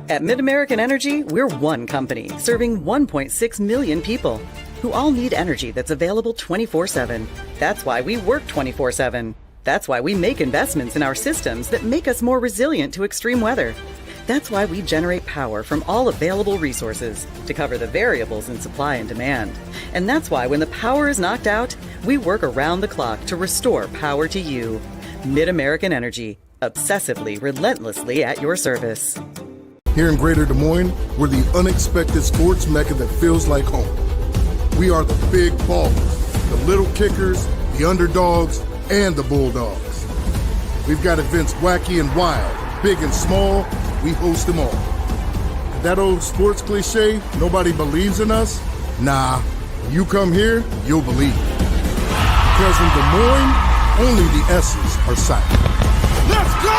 At Mid-American Energy, we're one company serving 1.6 million people who all need energy that's available 24/7. That's why we work 24/7. That's why we make investments in our systems that make us more resilient to extreme weather. That's why we generate power from all available resources to cover the variables in supply and demand. And that's why when the power is knocked out, we work around the clock to restore power to you. Mid-American Energy, obsessively, relentlessly at your service. Here in Greater Des Moines, we're the unexpected sports mecca that feels like home. We are the big ballers, the little kickers, the underdogs, and the bulldogs. We've got events wacky and wild, big and small, we host them all. And that old sports cliche, nobody believes in us? Nah, when you come here, you'll believe. Because in Des Moines, only the S's are silent. Let's go!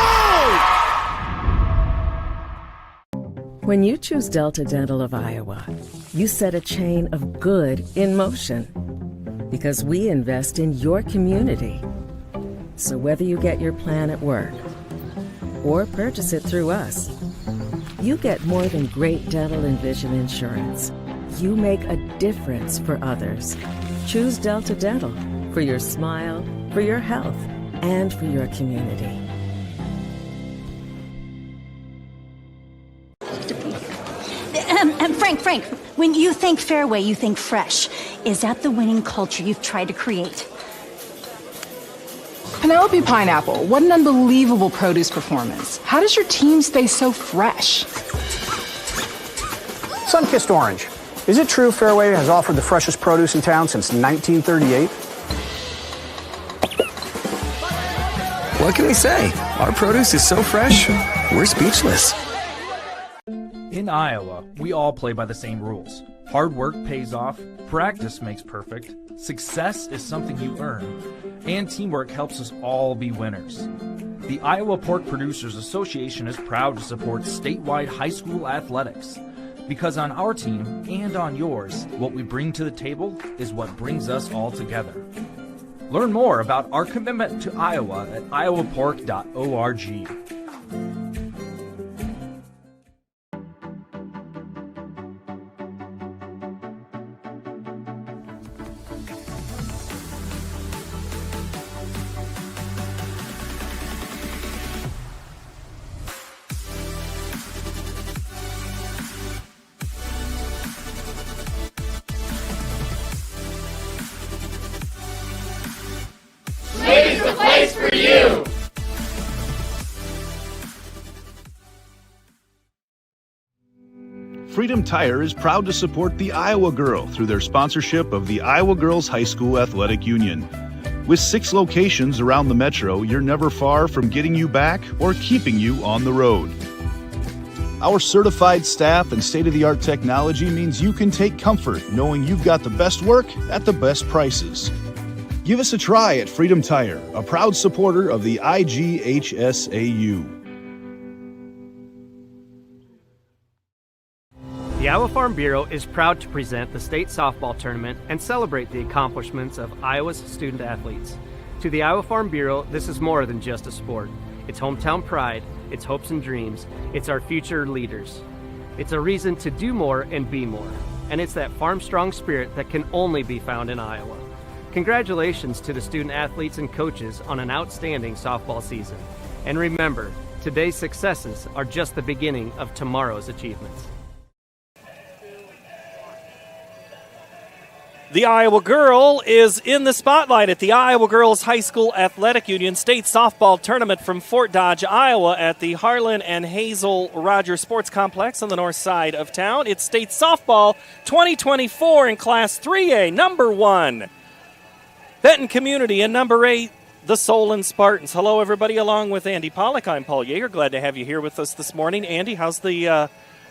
When you choose Delta Dental of Iowa, you set a chain of good in motion because we invest in your community. So whether you get your plan at work or purchase it through us, you get more than great dental and vision insurance. You make a difference for others. Choose Delta Dental for your smile, for your health, and for your community. Frank, when you think Fairway, you think fresh. Is that the winning culture you've tried to create? Penelope Pineapple, what an unbelievable produce performance. How does your team stay so fresh? Sunkissed Orange. Is it true Fairway has offered the freshest produce in town since 1938? What can we say? Our produce is so fresh, we're speechless. In Iowa, we all play by the same rules. Hard work pays off, practice makes perfect, success is something you earn, and teamwork helps us all be winners. The Iowa Pork Producers Association is proud to support statewide high school athletics. Because on our team and on yours, what we bring to the table is what brings us all together. Learn more about our commitment to Iowa at iowapork.org. Slade's the place for you! Freedom Tire is proud to support the Iowa Girl through their sponsorship of the Iowa Girls High School Athletic Union. With 6 locations around the metro, you're never far from getting you back or keeping you on the road. Our certified staff and state-of-the-art technology means you can take comfort knowing you've got the best work at the best prices. Give us a try at Freedom Tire, a proud supporter of the IGHSAU. The Iowa Farm Bureau is proud to present the state softball tournament and celebrate the accomplishments of Iowa's student athletes. To the Iowa Farm Bureau, this is more than just a sport. It's hometown pride, it's hopes and dreams, it's our future leaders. It's a reason to do more and be more. And it's that farm-strong spirit that can only be found in Iowa. Congratulations to the student athletes and coaches on an outstanding softball season. And remember, today's successes are just the beginning of tomorrow's achievements. The Iowa Girl is in the spotlight at the Iowa Girls High School Athletic Union State Softball Tournament from Fort Dodge, Iowa at the Harlan and Hazel Rogers Sports Complex on the north side of town. It's State Softball 2024 in Class 3A, number 1. Benton Community, and number 8, the Solon Spartans. Hello, everybody, along with Andy Pollack. I'm Paul Yeager. Glad to have you here with us this morning. Andy, how's the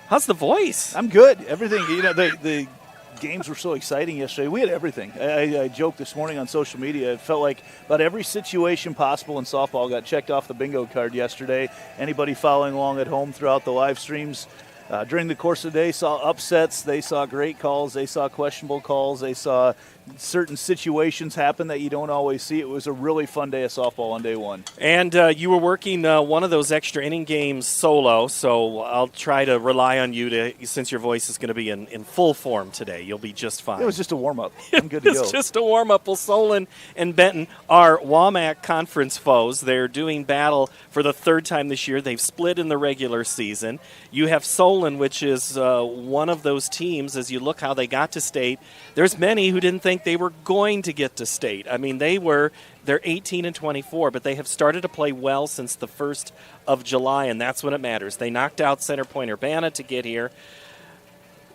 voice? I'm good. Everything, the games were so exciting yesterday. We had everything. I joked this morning on social media. It felt like about every situation possible in softball got checked off the bingo card yesterday. Anybody following along at home throughout the live streams during the course of the day saw upsets. They saw great calls. They saw questionable calls. They saw certain situations happen that you don't always see. It was a really fun day of softball on day one. And you were working one of those extra inning games solo, so I'll try to rely on you since your voice is going to be in full form today. You'll be just fine. It was just a warm-up. I'm good to go. It's just a warm-up. Well, Solon and Benton are WAMAC conference foes. They're doing battle for the third time this year. They've split in the regular season. You have Solon, which is one of those teams, as you look how they got to state. There's many who didn't think they were going to get to state. I mean, they're 18-24, but they have started to play well since the 1st of July, and that's when it matters. They knocked out Center Point Urbana to get here.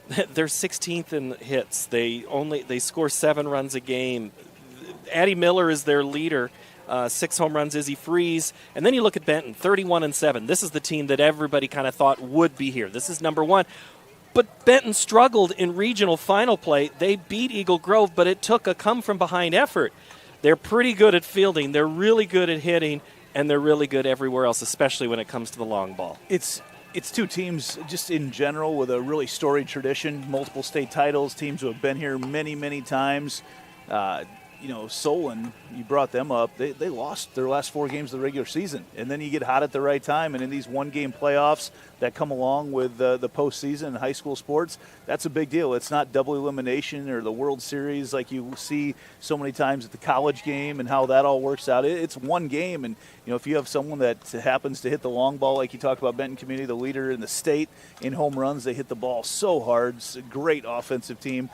They're 16th in hits. They score 7 runs a game. Addie Miller is their leader. 6 home runs, Izzy Freeze. And then you look at Benton, 31-7. This is the team that everybody kind of thought would be here. This is number 1. But Benton struggled in regional final play. They beat Eagle Grove, but it took a come-from-behind effort. They're pretty good at fielding. They're really good at hitting, and they're really good everywhere else, especially when it comes to the long ball. It's 2 teams just in general with a really storied tradition, multiple state titles, teams who have been here many, many times. Solon, you brought them up. They lost their last 4 games of the regular season, and then you get hot at the right time. And in these one-game playoffs that come along with the postseason in high school sports, that's a big deal. It's not double elimination or the World Series like you see so many times at the college game and how that all works out. It's one game, and if you have someone that happens to hit the long ball, like you talked about, Benton Community, the leader in the state in home runs, they hit the ball so hard. It's a great offensive team,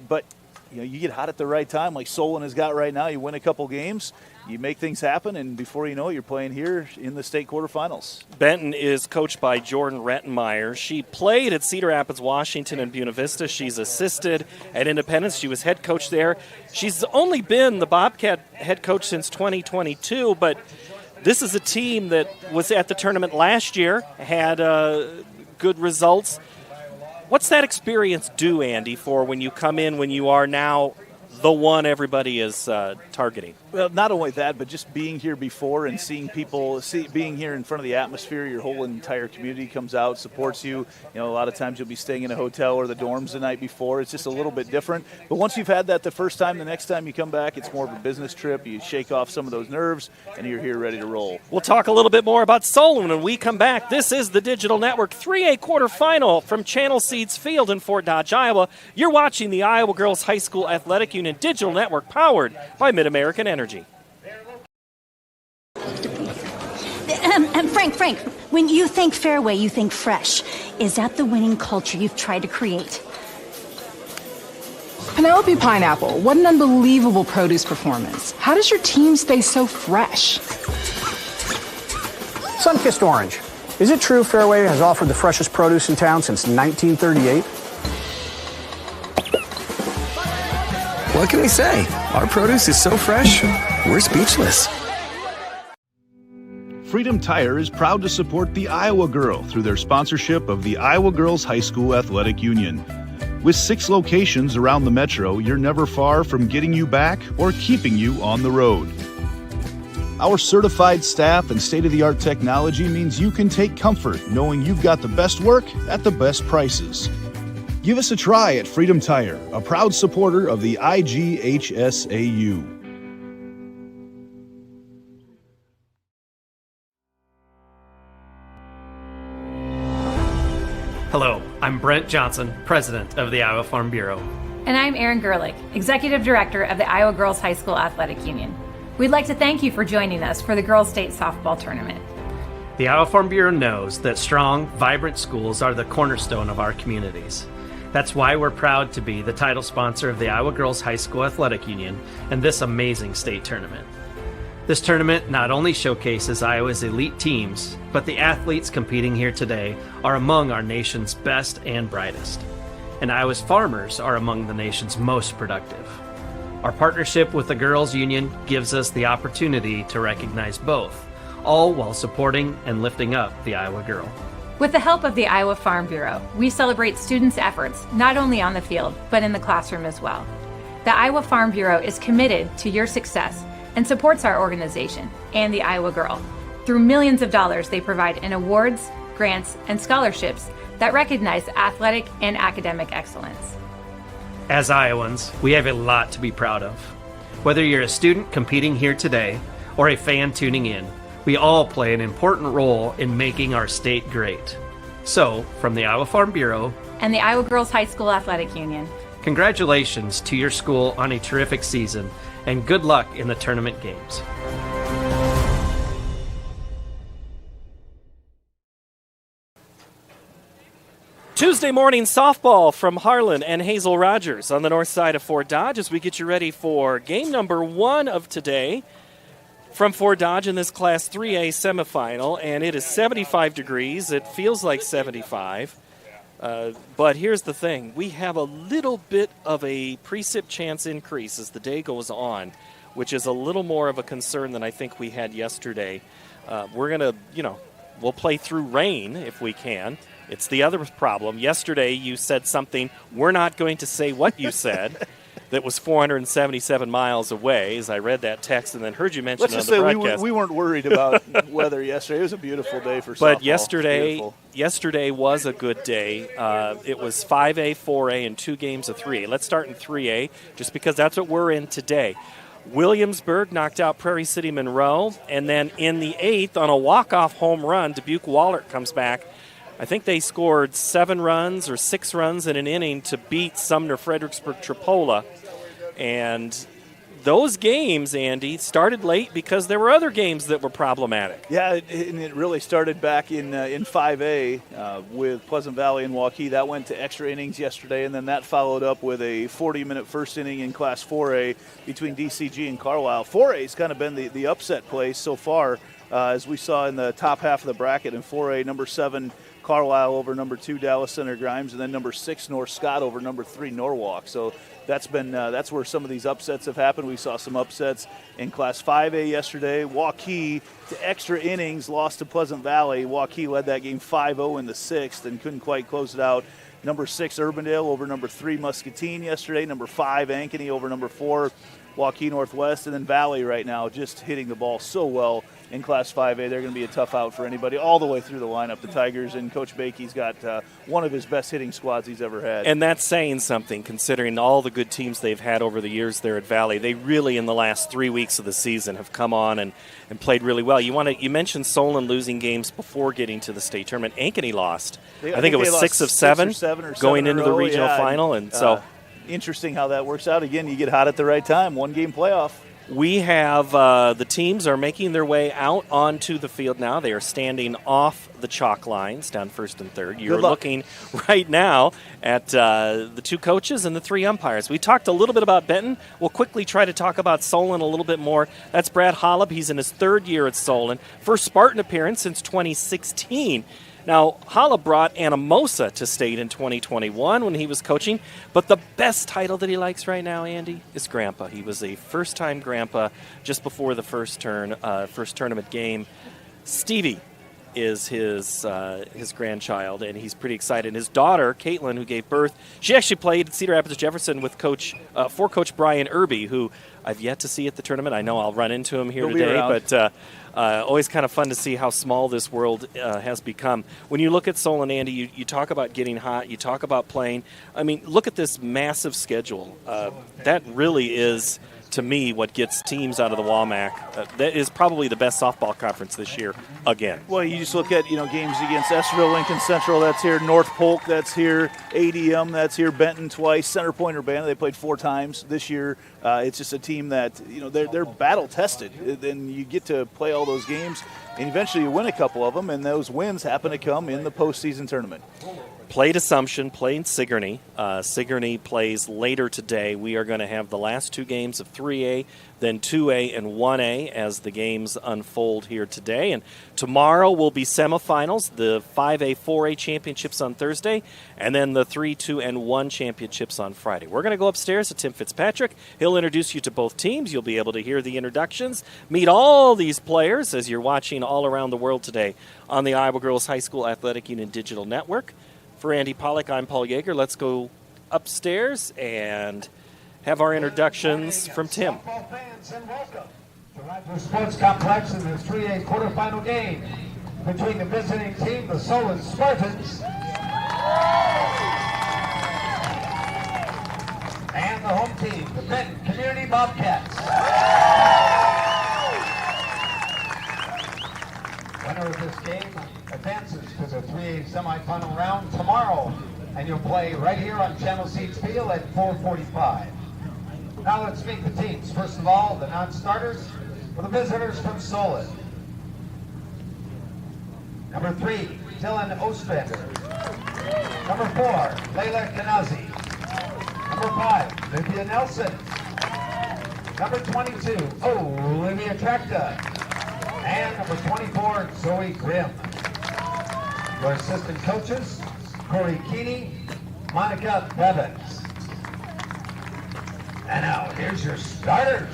but. You get hot at the right time like Solon has got right now. You win a couple games, you make things happen, and before you know it, you're playing here in the state quarterfinals. Benton is coached by Jordan Rettenmeyer. She played at Cedar Rapids, Washington, and Buena Vista. She's assisted at Independence. She was head coach there. She's only been the Bobcat head coach since 2022, but this is a team that was at the tournament last year, had good results. What's that experience do, Andy, for when you come in when you are now the one everybody is targeting? Well, not only that, but just being here before and seeing people, being here in front of the atmosphere, your whole entire community comes out, supports you. A lot of times you'll be staying in a hotel or the dorms the night before. It's just a little bit different. But once you've had that the first time, the next time you come back, it's more of a business trip. You shake off some of those nerves, and you're here ready to roll. We'll talk a little bit more about Solon when we come back. This is the Digital Network 3A quarterfinal from Channel Seeds Field in Fort Dodge, Iowa. You're watching the Iowa Girls High School Athletic Union Digital Network powered by Mid-American Energy. Frank, when you think Fairway, you think fresh. Is that the winning culture you've tried to create? Penelope Pineapple, what an unbelievable produce performance. How does your team stay so fresh? Sun-kissed orange. Is it true Fairway has offered the freshest produce in town since 1938? What can we say? Our produce is so fresh, we're speechless. Freedom Tire is proud to support the Iowa Girl through their sponsorship of the Iowa Girls High School Athletic Union. With 6 locations around the metro, you're never far from getting you back or keeping you on the road. Our certified staff and state-of-the-art technology means you can take comfort knowing you've got the best work at the best prices. Give us a try at Freedom Tire, a proud supporter of the IGHSAU. Hello, I'm Brent Johnson, President of the Iowa Farm Bureau. And I'm Erin Gerlich, Executive Director of the Iowa Girls High School Athletic Union. We'd like to thank you for joining us for the Girls State Softball Tournament. The Iowa Farm Bureau knows that strong, vibrant schools are the cornerstone of our communities. That's why we're proud to be the title sponsor of the Iowa Girls High School Athletic Union and this amazing state tournament. This tournament not only showcases Iowa's elite teams, but the athletes competing here today are among our nation's best and brightest. And Iowa's farmers are among the nation's most productive. Our partnership with the Girls Union gives us the opportunity to recognize both, all while supporting and lifting up the Iowa girl. With the help of the Iowa Farm Bureau, we celebrate students' efforts not only on the field, but in the classroom as well. The Iowa Farm Bureau is committed to your success and supports our organization and the Iowa Girl. Through millions of dollars they provide in awards, grants, and scholarships that recognize athletic and academic excellence. As Iowans, we have a lot to be proud of. Whether you're a student competing here today or a fan tuning in, we all play an important role in making our state great. So, from the Iowa Farm Bureau and the Iowa Girls High School Athletic Union, congratulations to your school on a terrific season, and good luck in the tournament games. Tuesday morning softball from Harlan and Hazel Rogers on the north side of Fort Dodge as we get you ready for game number 1 of today from Fort Dodge in this Class 3A semifinal. And it is 75 degrees. It feels like 75. But here's the thing. We have a little bit of a precip chance increase as the day goes on, which is a little more of a concern than I think we had yesterday. We're going to, we'll play through rain if we can. It's the other problem. Yesterday you said something, we're not going to say what you said, that was 477 miles away, as I read that text and then heard you mention it on the broadcast. Let's just say we weren't worried about weather yesterday. It was a beautiful day for softball. But yesterday was a good day. It was 5A, 4A, and 2 games of 3A. Let's start in 3A, just because that's what we're in today. Williamsburg knocked out Prairie City Monroe, and then in the 8th, on a walk-off home run, Dubuque Wahlert comes back. I think they scored 7 runs or 6 runs in an inning to beat Sumner Fredericksburg Tripola. And those games, Andy, started late because there were other games that were problematic. Yeah, and it really started back in 5A with Pleasant Valley and Waukee. That went to extra innings yesterday, and then that followed up with a 40-minute first inning in Class 4A between DCG and Carlisle. 4A's kind of been the upset play so far, as we saw in the top half of the bracket in 4A, number 7 Carlisle over number 2 Dallas Center Grimes, and then number 6 North Scott over number 3 Norwalk. So that's where some of these upsets have happened. We saw some upsets in Class 5A yesterday. Waukee to extra innings lost to Pleasant Valley. Waukee led that game 5-0 in the 6th and couldn't quite close it out. Number 6 Urbandale over number 3 Muscatine yesterday. Number 5 Ankeny over number 4 Waukee Northwest, and then Valley right now just hitting the ball so well in Class 5A. They're going to be a tough out for anybody all the way through the lineup. The Tigers, and Coach Bakey's got one of his best hitting squads he's ever had. And that's saying something, considering all the good teams they've had over the years there at Valley. They really, in the last 3 weeks of the season, have come on and played really well. You mentioned Solon losing games before getting to the state tournament. Ankeny lost. I think it was 6 of 7 going into the regional final. And so interesting how that works out. Again, you get hot at the right time. 1-game playoff. We have the teams are making their way out onto the field now. They are standing off the chalk lines down first and third. You're looking right now at the 2 coaches and the 3 umpires. We talked a little bit about Benton. We'll quickly try to talk about Solon a little bit more. That's Brad Holub. He's in his 3rd year at Solon. First Spartan appearance since 2016. Now, Holla brought Anamosa to state in 2021 when he was coaching, but the best title that he likes right now, Andy, is Grandpa. He was a first-time Grandpa just before the first tournament game. Stevie is his grandchild, and he's pretty excited. His daughter, Caitlin, who gave birth, she actually played Cedar Rapids Jefferson with for Coach Brian Irby, who I've yet to see at the tournament. I know I'll run into him here today, but always kind of fun to see how small this world has become. When you look at Solon, Andy, you talk about getting hot, you talk about playing. I mean, look at this massive schedule. That really is, to me, what gets teams out of the WAMAC. That is probably the best softball conference this year again. Well, you just look at games against Estherville, Lincoln Central, that's here. North Polk, that's here. ADM, that's here. Benton twice. Center Point Urbana, they played 4 times this year. It's just a team that they're battle tested. Then you get to play all those games, and eventually you win a couple of them, and those wins happen to come in the postseason tournament. Played Assumption, played Sigourney. Sigourney plays later today. We are going to have the last 2 games of 3A, then 2A and 1A as the games unfold here today. And tomorrow will be semifinals, the 5A, 4A championships on Thursday, and then the 3, 2, and 1 championships on Friday. We're going to go upstairs to Tim Fitzpatrick. He'll introduce you to both teams. You'll be able to hear the introductions, meet all these players as you're watching all around the world today on the Iowa Girls High School Athletic Union Digital Network. For Andy Pollack, I'm Paul Yeager. Let's go upstairs and have our introductions from Tim. Fans and welcome to Rogers Sports Complex in this 3A quarterfinal game between the visiting team, the Solon team, the Benton Community Bobcats. Winner of this game advances to the 3A semifinal round tomorrow, and you'll play right here on Channel Seats Field at 4:45. Now let's meet the teams. First of all, the non-starters for the visitors from Solon. Number 3, Dylan Ostrander. Number 4, Layla Kanazi. Number 5, Lydia Nelson. Number 22, Olivia Tracta. And number 24, Zoe Grimm. Your assistant coaches, Corey Keeney, Monica Bevins. And now, here's your starters.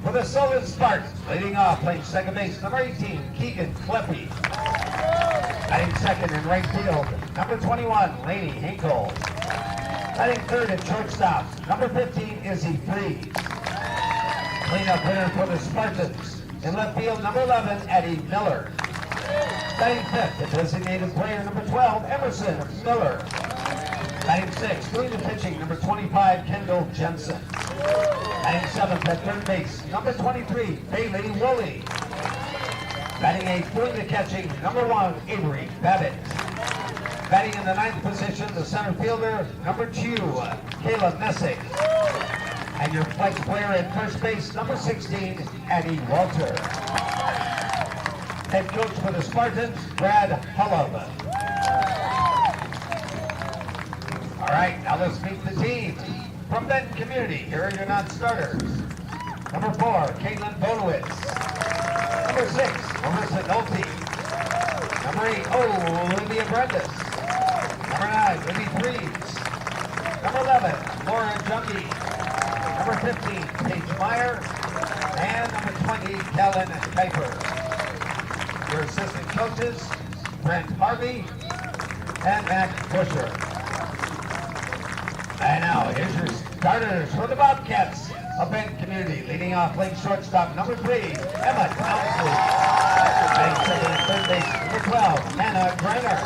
For the Solon Spartans, leading off, playing second base, number 18, Keegan Kleppy. Batting second in right field, number 21, Lainey Hinkle. Batting third at shortstop, number 15, Izzy Freeze. Cleanup hitter for the Spartans. In left field, number 11, Eddie Miller. Batting fifth, the designated player, number 12, Emerson Miller. Batting sixth, doing the pitching, number 25, Kendall Jensen. Batting seventh at third base, number 23, Bailey Woolley. Batting eighth, doing the catching, number 1, Avery Babbitt. Batting in the ninth position, the center fielder, number 2, Caleb Messick. And your flex player at first base, number 16, Addie Walter. Head coach for the Spartans, Brad Hullum. All right, now let's meet the team. From Benton Community, here are your non-starters. Number 4, Caitlin Bonowitz. Number 6, Marissa Nolte. Number 8, Olivia Brendas. Number 9, Libby Freeze. Number 11, Laura Junkie. Number 15, Paige Meyer. And number 20, Kellen Kuiper. Your assistant coaches, Brent Harvey and Matt Busher. And now, here's your starters for the Bobcats of Benton Community. Leading off, playing shortstop, number 3, Emma Townsley. Batting second and third base, number 12, Hannah Greiner.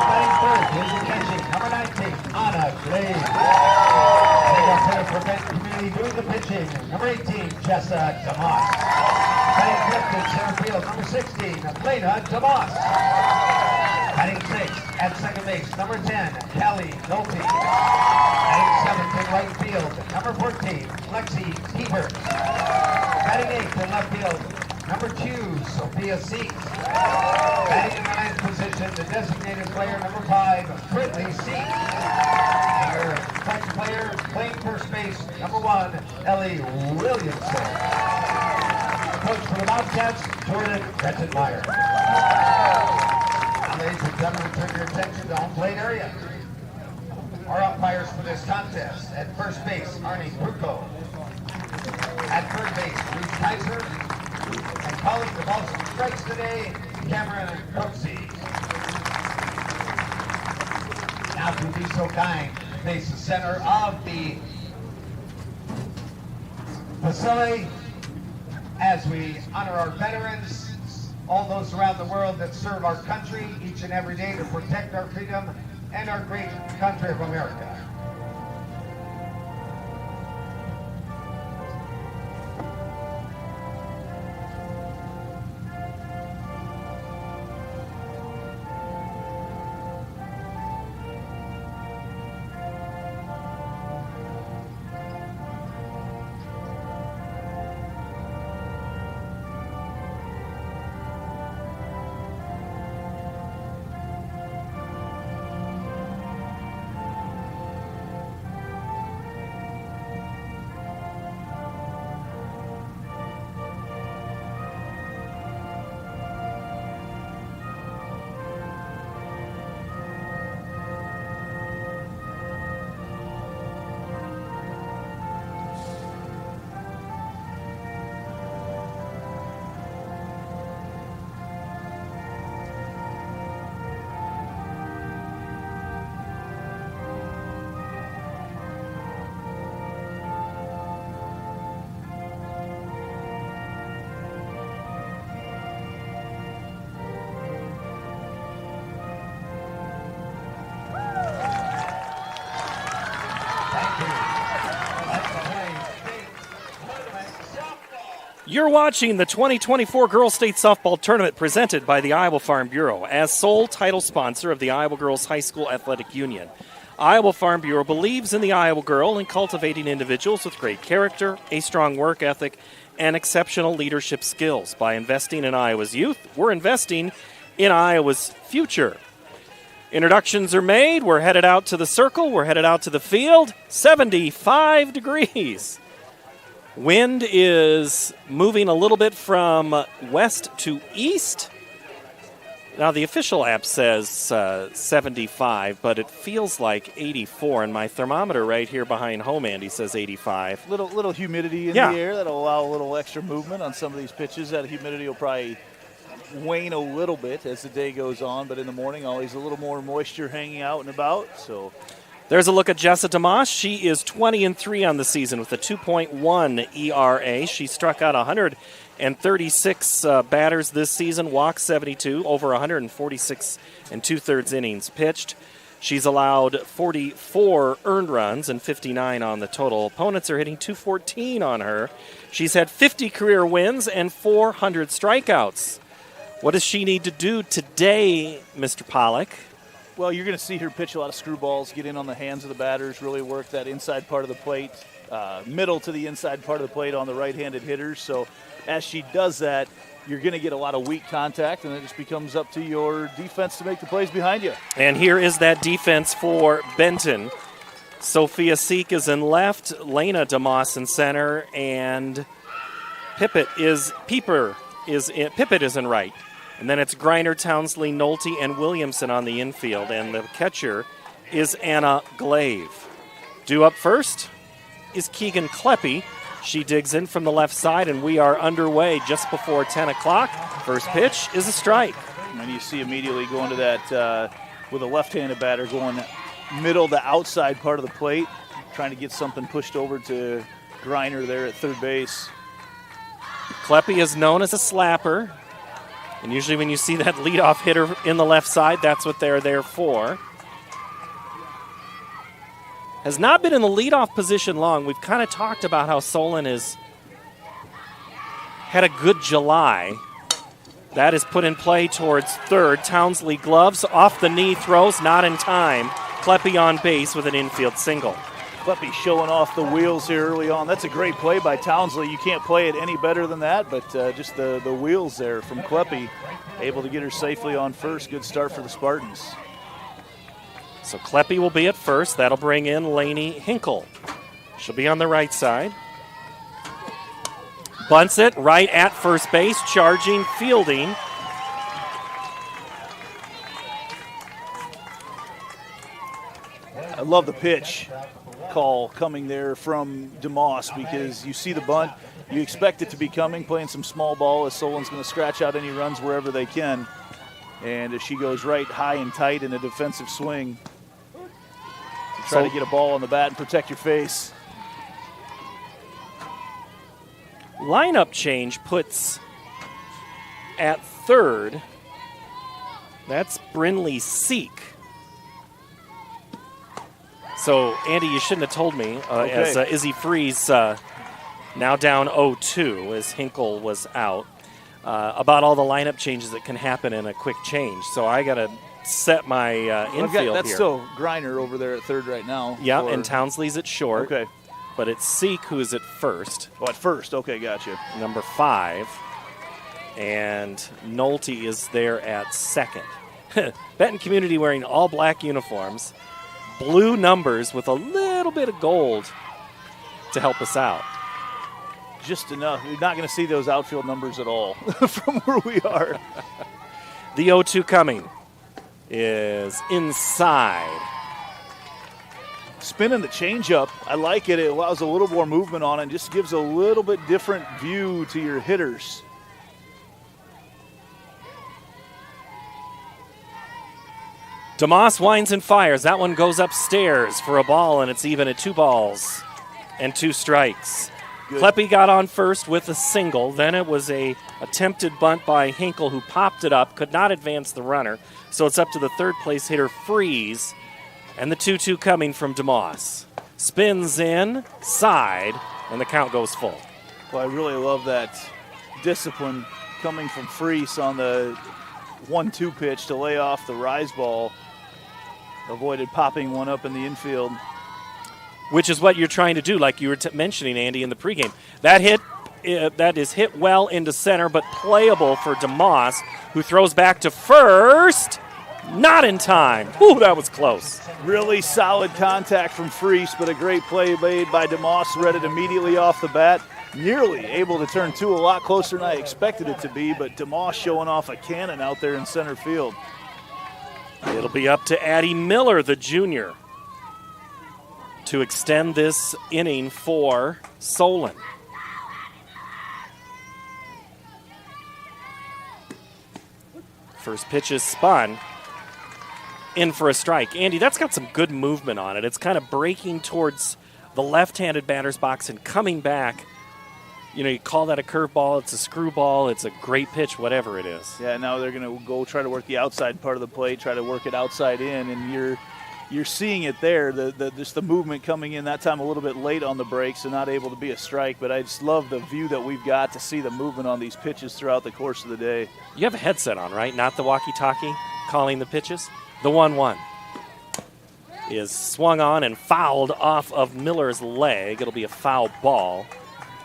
Batting third, here's the catching, number 19, Anna Glade. Batting up hitter for Benton Community, doing the pitching, number 18, Jessa DeMoss. Batting fifth in center field, number 16, Lena DeMoss. Batting sixth at second base, number 10, Callie Nolte. Batting seventh in right field, number 14, Lexi Hebert. Batting eighth in left field, number 2, Sophia Seeks. Batting in the ninth position, the designated player, number 5, Brittany Seeks. And your flex player playing first base, number 1, Ellie Williamson. Coach for the Bobcats, Jordan Rettenmeyer. Now, ladies and gentlemen, turn your attention to home plate area. Our umpires for this contest: at first base, Arnie Bruco. At third base, Ruth Kaiser. And calling the balls and strikes today, Cameron Brooksey. Now, to be so kind, face the center of the facility as we honor our veterans, all those around the world that serve our country each and every day to protect our freedom and our great country of America. You're watching the 2024 Girls State Softball Tournament presented by the Iowa Farm Bureau as sole title sponsor of the Iowa Girls High School Athletic Union. Iowa Farm Bureau believes in the Iowa girl and cultivating individuals with great character, a strong work ethic, and exceptional leadership skills. By investing in Iowa's youth, we're investing in Iowa's future. Introductions are made. We're headed out to the circle. We're headed out to the field. 75 degrees. Wind is moving a little bit from west to east. Now, the official app says 75, but it feels like 84, and my thermometer right here behind home, Andy, says 85. Little humidity in the air that'll allow a little extra movement on some of these pitches. That humidity will probably wane a little bit as the day goes on, but in the morning, always a little more moisture hanging out and about. So there's a look at Jessa DeMoss. She is 20-3 on the season with a 2.1 ERA. She struck out 136 batters this season, walked 72, over 146 and two-thirds innings pitched. She's allowed 44 earned runs and 59 on the total. Opponents are hitting 214 on her. She's had 50 career wins and 400 strikeouts. What does she need to do today, Mr. Pollack? Well, you're going to see her pitch a lot of screwballs, get in on the hands of the batters, really work that inside part of the plate, middle to the inside part of the plate on the right-handed hitters. So as she does that, you're going to get a lot of weak contact, and it just becomes up to your defense to make the plays behind you. And here is that defense for Benton. Sophia Seek is in left, Lena DeMoss in center, and Pippett is in right. And then it's Griner, Townsley, Nolte, and Williamson on the infield. And the catcher is Anna Glave. Due up first is Keegan Kleppe. She digs in from the left side, and we are underway just before 10 o'clock. First pitch is a strike. And you see immediately going to that with a left-handed batter going middle to outside part of the plate, trying to get something pushed over to Griner there at third base. Kleppe is known as a slapper. And usually when you see that leadoff hitter in the left side, that's what they're there for. Has not been in the leadoff position long. We've kind of talked about how Solon has had a good July. That is put in play towards third. Townsley gloves, off the knee throws, not in time. Kleppe on base with an infield single. Kleppe showing off the wheels here early on. That's a great play by Townsley. You can't play it any better than that, but just the wheels there from Kleppe, able to get her safely on first. Good start for the Spartans. So Kleppe will be at first. That'll bring in Lainey Hinkle. She'll be on the right side. Bunts it right at first base, charging, fielding. I love the pitch call coming there from DeMoss because you see the bunt, you expect it to be coming, playing some small ball as Solon's going to scratch out any runs wherever they can. And as she goes right high and tight in a defensive swing to try to get a ball on the bat and protect your face. Lineup change puts at third. That's Brinley Seek. So, Andy, you shouldn't have told me as Izzy Freeze now down 0-2 as Hinkle was out about all the lineup changes that can happen in a quick change. So I got to set my infield that's here. still Griner over there at third right now. Yeah, and Townsley's at short. Okay. But it's Seek who's at first. Oh, at first. Okay, gotcha. Number 5. And Nolte is there at second. Benton Community wearing all black uniforms. Blue numbers with a little bit of gold to help us out. Just enough. You're not going to see those outfield numbers at all from where we are. The 0-2 coming is inside. Spinning the changeup. I like it. It allows a little more movement on it and just gives a little bit different view to your hitters. DeMoss winds and fires. That one goes upstairs for a ball, and it's even at 2 balls and 2 strikes. Good. Kleppe got on first with a single. Then it was a attempted bunt by Hinkle, who popped it up, could not advance the runner. So it's up to the third place hitter, Freeze, and the 2-2 coming from DeMoss. Spins in, side, and the count goes full. Well, I really love that discipline coming from Freese on the 1-2 pitch to lay off the rise ball. Avoided popping one up in the infield. Which is what you're trying to do, like you were mentioning, Andy, in the pregame. That hit, that is hit well into center, but playable for DeMoss, who throws back to first. Not in time. Ooh, that was close. Really solid contact from Freese, but a great play made by DeMoss. Read it immediately off the bat. Nearly able to turn two, a lot closer than I expected it to be, but DeMoss showing off a cannon out there in center field. It'll be up to Addie Miller, the junior, to extend this inning for Solon. First pitch is spun. In for a strike. Andy, that's got some good movement on it. It's kind of breaking towards the left-handed batter's box and coming back. You know, you call that a curveball, it's a screwball, it's a great pitch, whatever it is. Yeah, now they're going to go try to work the outside part of the plate, try to work it outside in, and you're seeing it there, just the movement coming in that time a little bit late on the break, so not able to be a strike, but I just love the view that we've got to see the movement on these pitches throughout the course of the day. You have a headset on, right? Not the walkie-talkie calling the pitches? The 1-1 is swung on and fouled off of Miller's leg. It'll be a foul ball,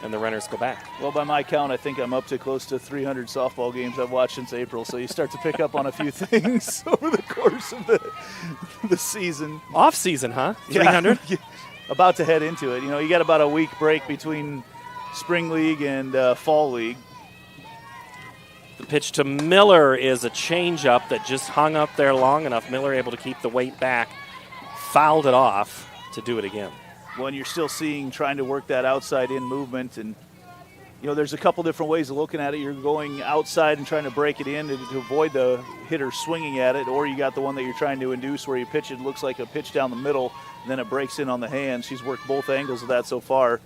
and the runners go back. Well, by my count, I think I'm up to close to 300 softball games I've watched since April, so you start to pick up on a few things over the course of the season. Off season, huh? 300? Yeah, about to head into it. You know, you got about a week break between spring league and fall league. The pitch to Miller is a changeup that just hung up there long enough. Miller able to keep the weight back, fouled it off to do it again. Well, and you're still seeing trying to work that outside-in movement. And, you know, there's a couple different ways of looking at it. You're going outside and trying to break it in to avoid the hitter swinging at it, or you got the one that you're trying to induce where you pitch it looks like a pitch down the middle, and then it breaks in on the hand. She's worked both angles of that so far.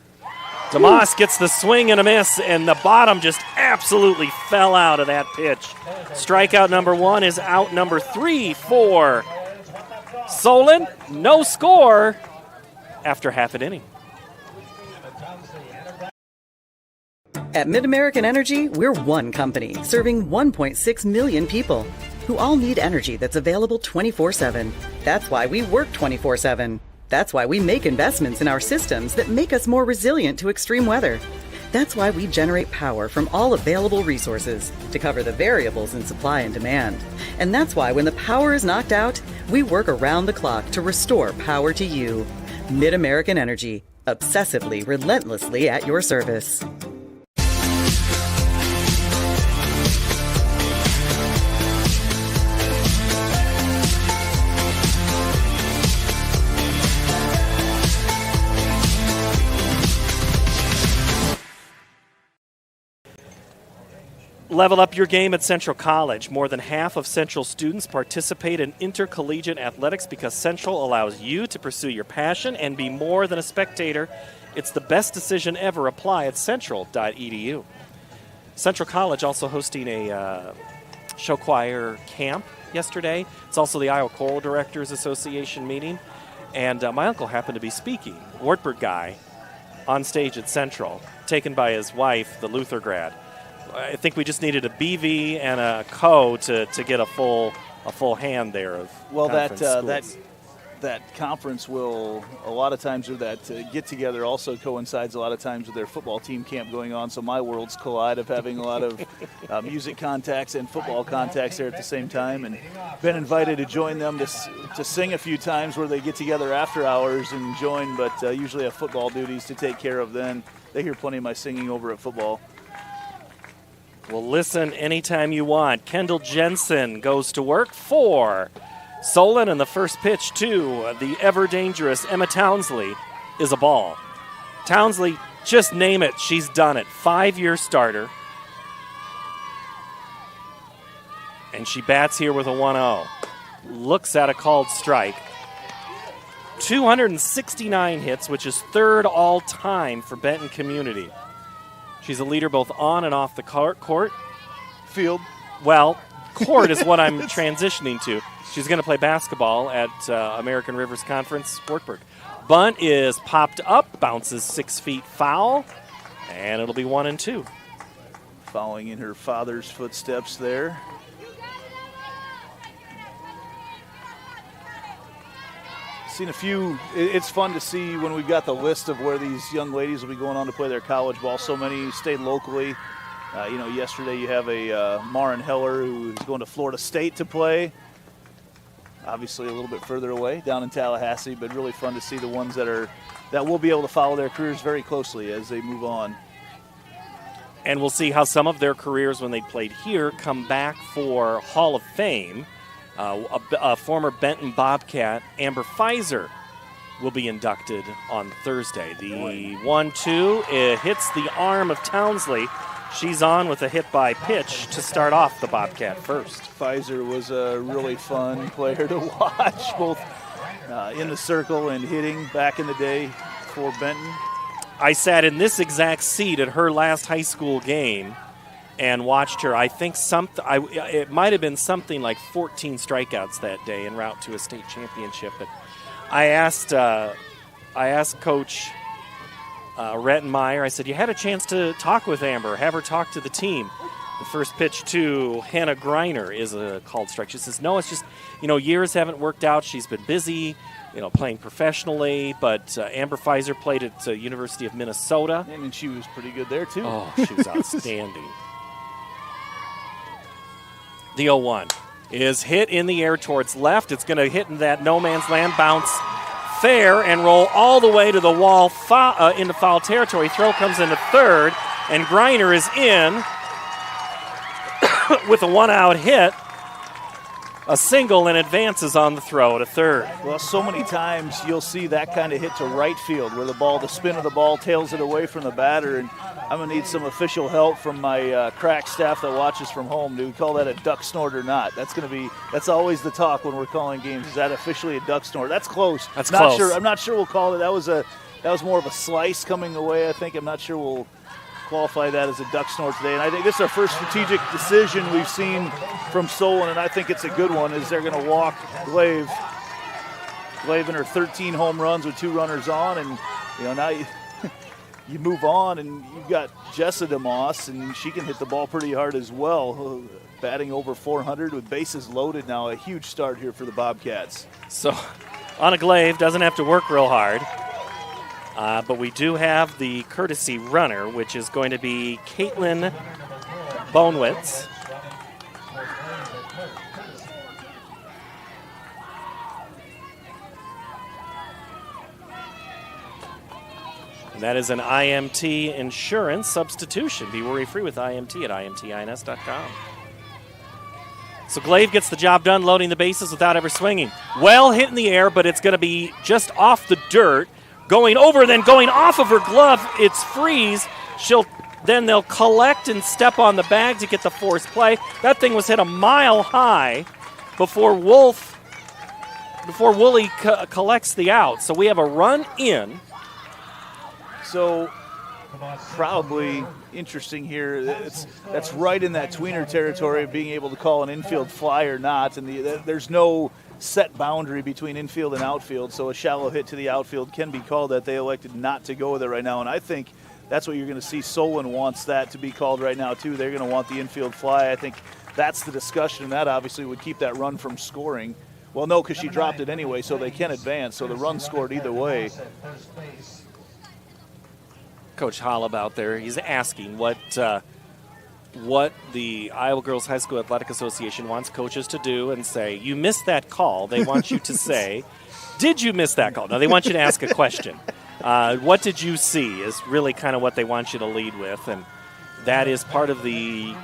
DeMoss gets the swing and a miss, and the bottom just absolutely fell out of that pitch. Strikeout number 1 is out number 3 for Solon. No score after half an inning. At MidAmerican Energy, we're one company serving 1.6 million people who all need energy that's available 24/7. That's why we work 24/7. That's why we make investments in our systems that make us more resilient to extreme weather. That's why we generate power from all available resources to cover the variables in supply and demand. And that's why when the power is knocked out, we work around the clock to restore power to you. MidAmerican Energy, obsessively, relentlessly at your service. Level up your game at Central College. More than half of Central students participate in intercollegiate athletics because Central allows you to pursue your passion and be more than a spectator. It's the best decision ever. Apply at central.edu. Central College also hosting a show choir camp yesterday. It's also the Iowa Choral Directors Association meeting. And my uncle happened to be speaking, Wartburg guy, on stage at Central, taken by his wife, the Luther grad. I think we just needed a BV and a co to get a full hand there of that conference will a lot of times, or that get together also coincides a lot of times with their football team camp going on. So my worlds collide of having a lot of music contacts and football contacts there at the same time, and been invited to join them to sing a few times where they get together after hours and join, but usually have football duties to take care of. Then they hear plenty of my singing over at football. Well, listen anytime you want. Kendall Jensen goes to work for Solon, and the first pitch to the ever-dangerous Emma Townsley is a ball. Townsley, just name it, she's done it. 5-year starter. And she bats here with a 1-0. Looks at a called strike. 269 hits, which is third all-time for Benton Community. She's a leader both on and off the court. Field. Well, court is what I'm transitioning to. She's going to play basketball at American Rivers Conference, Wartburg. Bunt is popped up, bounces 6 feet foul. And it'll be 1-2. Following in her father's footsteps there. Seen a few. It's fun to see when we've got the list of where these young ladies will be going on to play their college ball. So many stayed locally. Yesterday you have a Maren Heller who is going to Florida State to play. Obviously a little bit further away, down in Tallahassee, but really fun to see the ones that will be able to follow their careers very closely as they move on. And we'll see how some of their careers when they played here come back for Hall of Fame. A former Benton Bobcat, Amber Pfizer, will be inducted on Thursday. The 1-2, it hits the arm of Townsley. She's on with a hit by pitch to start off the Bobcat first. Pfizer was a really fun player to watch, both in the circle and hitting back in the day for Benton. I sat in this exact seat at her last high school game and watched her. I think it might have been something like 14 strikeouts that day en route to a state championship. But I asked Coach Rettenmeyer, I said, you had a chance to talk with Amber, have her talk to the team. The first pitch to Hannah Greiner is a called strike. She says, no, it's just, years haven't worked out. She's been busy, playing professionally. But Amber Pfizer played at the University of Minnesota. And she was pretty good there, too. Oh, she was outstanding. The 0-1 is hit in the air towards left. It's going to hit in that no man's land, bounce fair, and roll all the way to the wall into foul territory. Throw comes into third, and Greiner is in with a one-out hit. A single and advances on the throw to third. Well, so many times you'll see that kind of hit to right field where the spin of the ball tails it away from the batter, and I'm going to need some official help from my crack staff that watches from home. Do we call that a duck snort or not? That's always the talk when we're calling games. Is that officially a duck snort? That's close. That's close. Sure. I'm not sure we'll call it. That was more of a slice coming away, I think. I'm not sure we'll qualify that as a duck snort today. And I think this is our first strategic decision we've seen from Solon, and I think it's a good one, is they're going to walk Glaive. Glaive in her 13 home runs with 2 runners on, and now you move on, and you've got Jessa DeMoss, and she can hit the ball pretty hard as well, batting over 400 with bases loaded now. A huge start here for the Bobcats. So Anna Glaive doesn't have to work real hard. But we do have the courtesy runner, which is going to be Caitlin Bonewitz. And that is an IMT insurance substitution. Be worry-free with IMT at imtins.com. So Glaive gets the job done, loading the bases without ever swinging. Well hit in the air, but it's going to be just off the dirt. Going over, then going off of her glove, it's freeze. They'll collect and step on the bag to get the forced play. That thing was hit a mile high before Woolley collects the out. So we have a run in. So probably interesting here. That's right in that tweener territory of being able to call an infield fly or not. And there's no set boundary between infield and outfield, so a shallow hit to the outfield can be called that. They elected not to go with it right now, and I think that's what you're going to see. Solon wants that to be called right now, too. They're going to want the infield fly. I think that's the discussion, and that obviously would keep that run from scoring. Well, no, because she dropped it anyway, so they can advance, so the run scored either way. Coach Hollab out there, he's asking what the Iowa Girls High School Athletic Association wants coaches to do and say, you missed that call. They want you to say, did you miss that call? No, they want you to ask a question. What did you see is really kind of what they want you to lead with, and that is part of the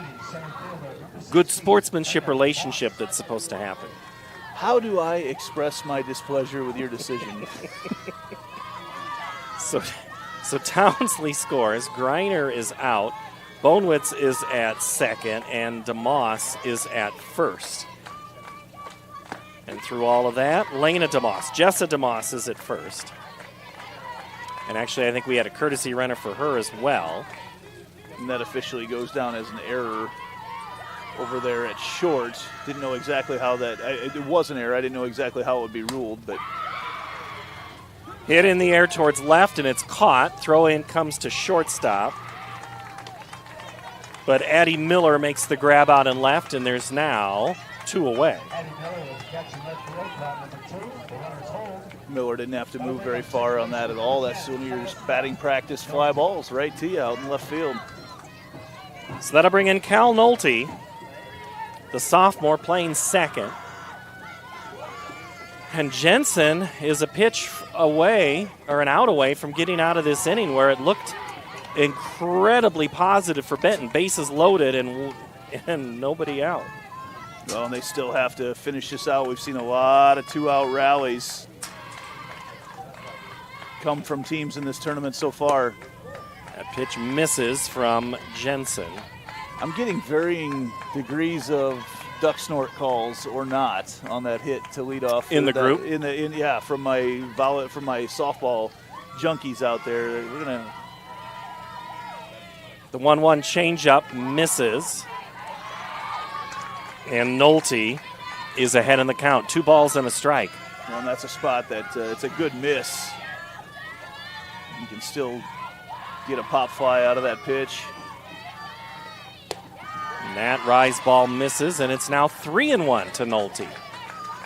good sportsmanship relationship that's supposed to happen. How do I express my displeasure with your decision? So Townsley scores. Greiner is out. Bonewitz is at second, and DeMoss is at first. And through all of that, Lena DeMoss, Jessa DeMoss is at first. And actually, I think we had a courtesy runner for her as well. And that officially goes down as an error over there at short. Didn't know exactly how that, it was an error. I didn't know exactly how it would be ruled, but. Hit in the air towards left, and it's caught. Throw in comes to shortstop. But Addie Miller makes the grab out and left, and there's now 2 away. Miller didn't have to move very far on that at all. That's Sooners batting practice fly balls right to you out in left field. So that'll bring in Cal Nolte, the sophomore, playing second. And Jensen is a pitch away, or an out away, from getting out of this inning where it looked incredibly positive for Benton. Bases loaded and nobody out. Well, and they still have to finish this out. We've seen a lot of 2-out rallies come from teams in this tournament so far. That pitch misses from Jensen. I'm getting varying degrees of duck snort calls or not on that hit to lead off in the group. From my softball junkies out there. We're gonna. The 1-1 changeup misses, and Nolte is ahead in the count. 2 balls and a strike. Well, and that's a spot that it's a good miss. You can still get a pop fly out of that pitch. And that rise ball misses, and it's now 3-1 to Nolte.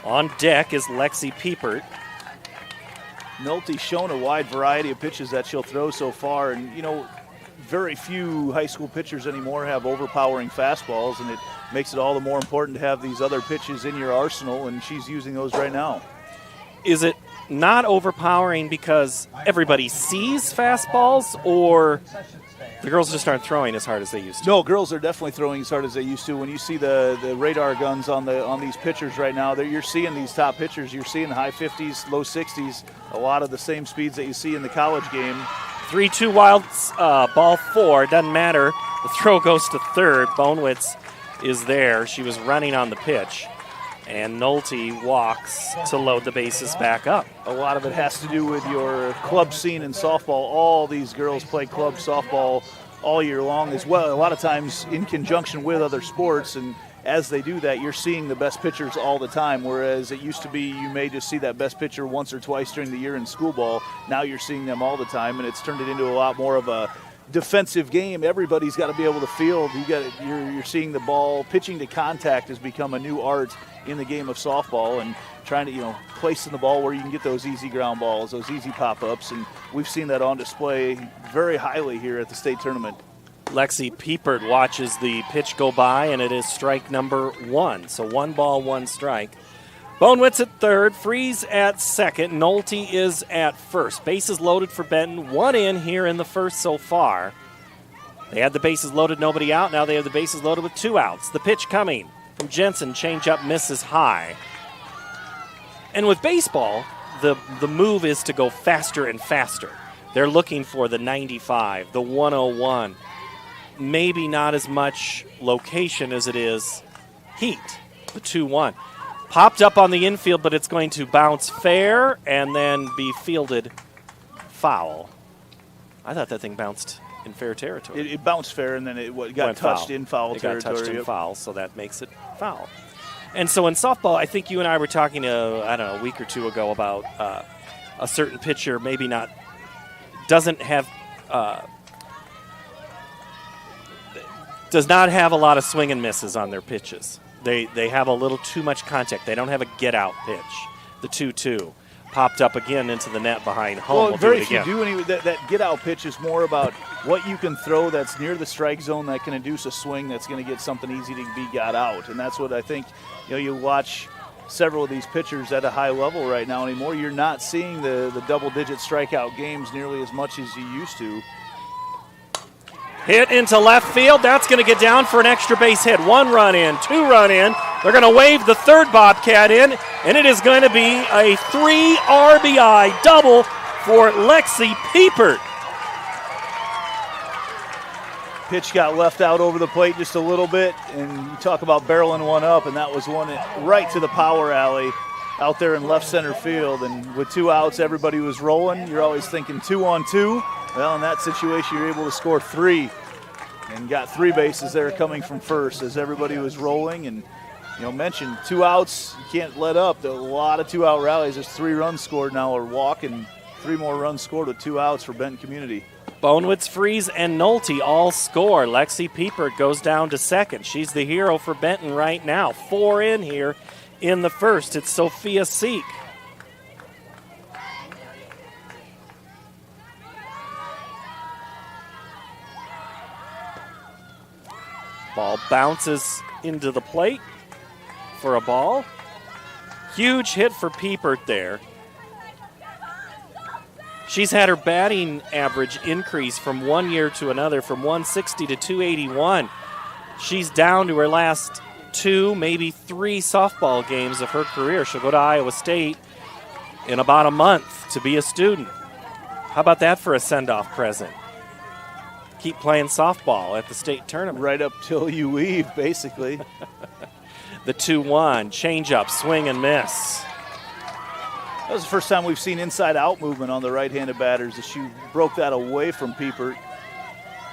On deck is Lexi Piepert. Nolte's shown a wide variety of pitches that she'll throw so far, and very few high school pitchers anymore have overpowering fastballs, and it makes it all the more important to have these other pitches in your arsenal, and she's using those right now. Is it not overpowering because everybody sees fastballs, or the girls just aren't throwing as hard as they used to? No, girls are definitely throwing as hard as they used to. When you see the radar guns on these pitchers right now, you're seeing these top pitchers. You're seeing high 50s, low 60s, a lot of the same speeds that you see in the college game. 3-2 wild, ball 4. Doesn't matter. The throw goes to third. Bonewitz is there. She was running on the pitch. And Nolte walks to load the bases back up. A lot of it has to do with your club scene in softball. All these girls play club softball all year long as well, a lot of times in conjunction with other sports. And as they do that, you're seeing the best pitchers all the time, whereas it used to be you may just see that best pitcher once or twice during the year in school ball. Now you're seeing them all the time, and it's turned it into a lot more of a defensive game. Everybody's got to be able to field. You're seeing the ball. Pitching to contact has become a new art in the game of softball, and trying to placing the ball where you can get those easy ground balls, those easy pop-ups, and we've seen that on display very highly here at the state tournament. Lexi Piepert watches the pitch go by, and it is strike number 1. So 1 ball, 1 strike. Bonewitz at third, Freeze at second, Nolte is at first. Bases loaded for Benton, 1 in here in the first so far. They had the bases loaded, nobody out. Now they have the bases loaded with 2 outs. The pitch coming from Jensen, changeup misses high. And with baseball, the move is to go faster and faster. They're looking for the 95, the 101. Maybe not as much location as it is heat, the 2-1. Popped up on the infield, but it's going to bounce fair and then be fielded foul. I thought that thing bounced in fair territory. It bounced fair, and then it got touched in foul territory. It got touched in foul, so that makes it foul. And so in softball, I think you and I were talking a week or 2 ago about a certain pitcher maybe not doesn't have does not have a lot of swing and misses on their pitches. They have a little too much contact. They don't have a get-out pitch. The 2-2 popped up again into the net behind home. Well, we'll very do it few again. do that get-out pitch is more about what you can throw that's near the strike zone that can induce a swing that's going to get something easy to be got out. And that's what I think, you watch several of these pitchers at a high level right now anymore. You're not seeing the double-digit strikeout games nearly as much as you used to. Hit into left field. That's going to get down for an extra base hit. 1 run in, 2 run in. They're going to wave the third Bobcat in, and it is going to be a 3 RBI double for Lexi Piepert. Pitch got left out over the plate just a little bit, and you talk about barreling one up, and that was one right to the power alley out there in left center field. And with 2 outs, everybody was rolling. You're always thinking 2-on-2. Well, in that situation, you're able to score 3 and got 3 bases there coming from first as everybody was rolling. And, mentioned 2 outs, you can't let up. There are a lot of 2-out rallies. There's 3 runs scored now, or walk, and 3 more runs scored with 2 outs for Benton Community. Bonewitz, Freeze, and Nolte all score. Lexi Piepert goes down to second. She's the hero for Benton right now. 4 in here in the first. It's Sophia Seek. Ball bounces into the plate for a ball. Huge hit for Piepert there. She's had her batting average increase from one year to another, from 160 to 281. She's down to her last 2, maybe 3 softball games of her career. She'll go to Iowa State in about a month to be a student. How about that for a send-off present? Keep playing softball at the state tournament. Right up till you leave, basically. The 2-1, change-up, swing and miss. That was the first time we've seen inside-out movement on the right-handed batters. She broke that away from Piepert.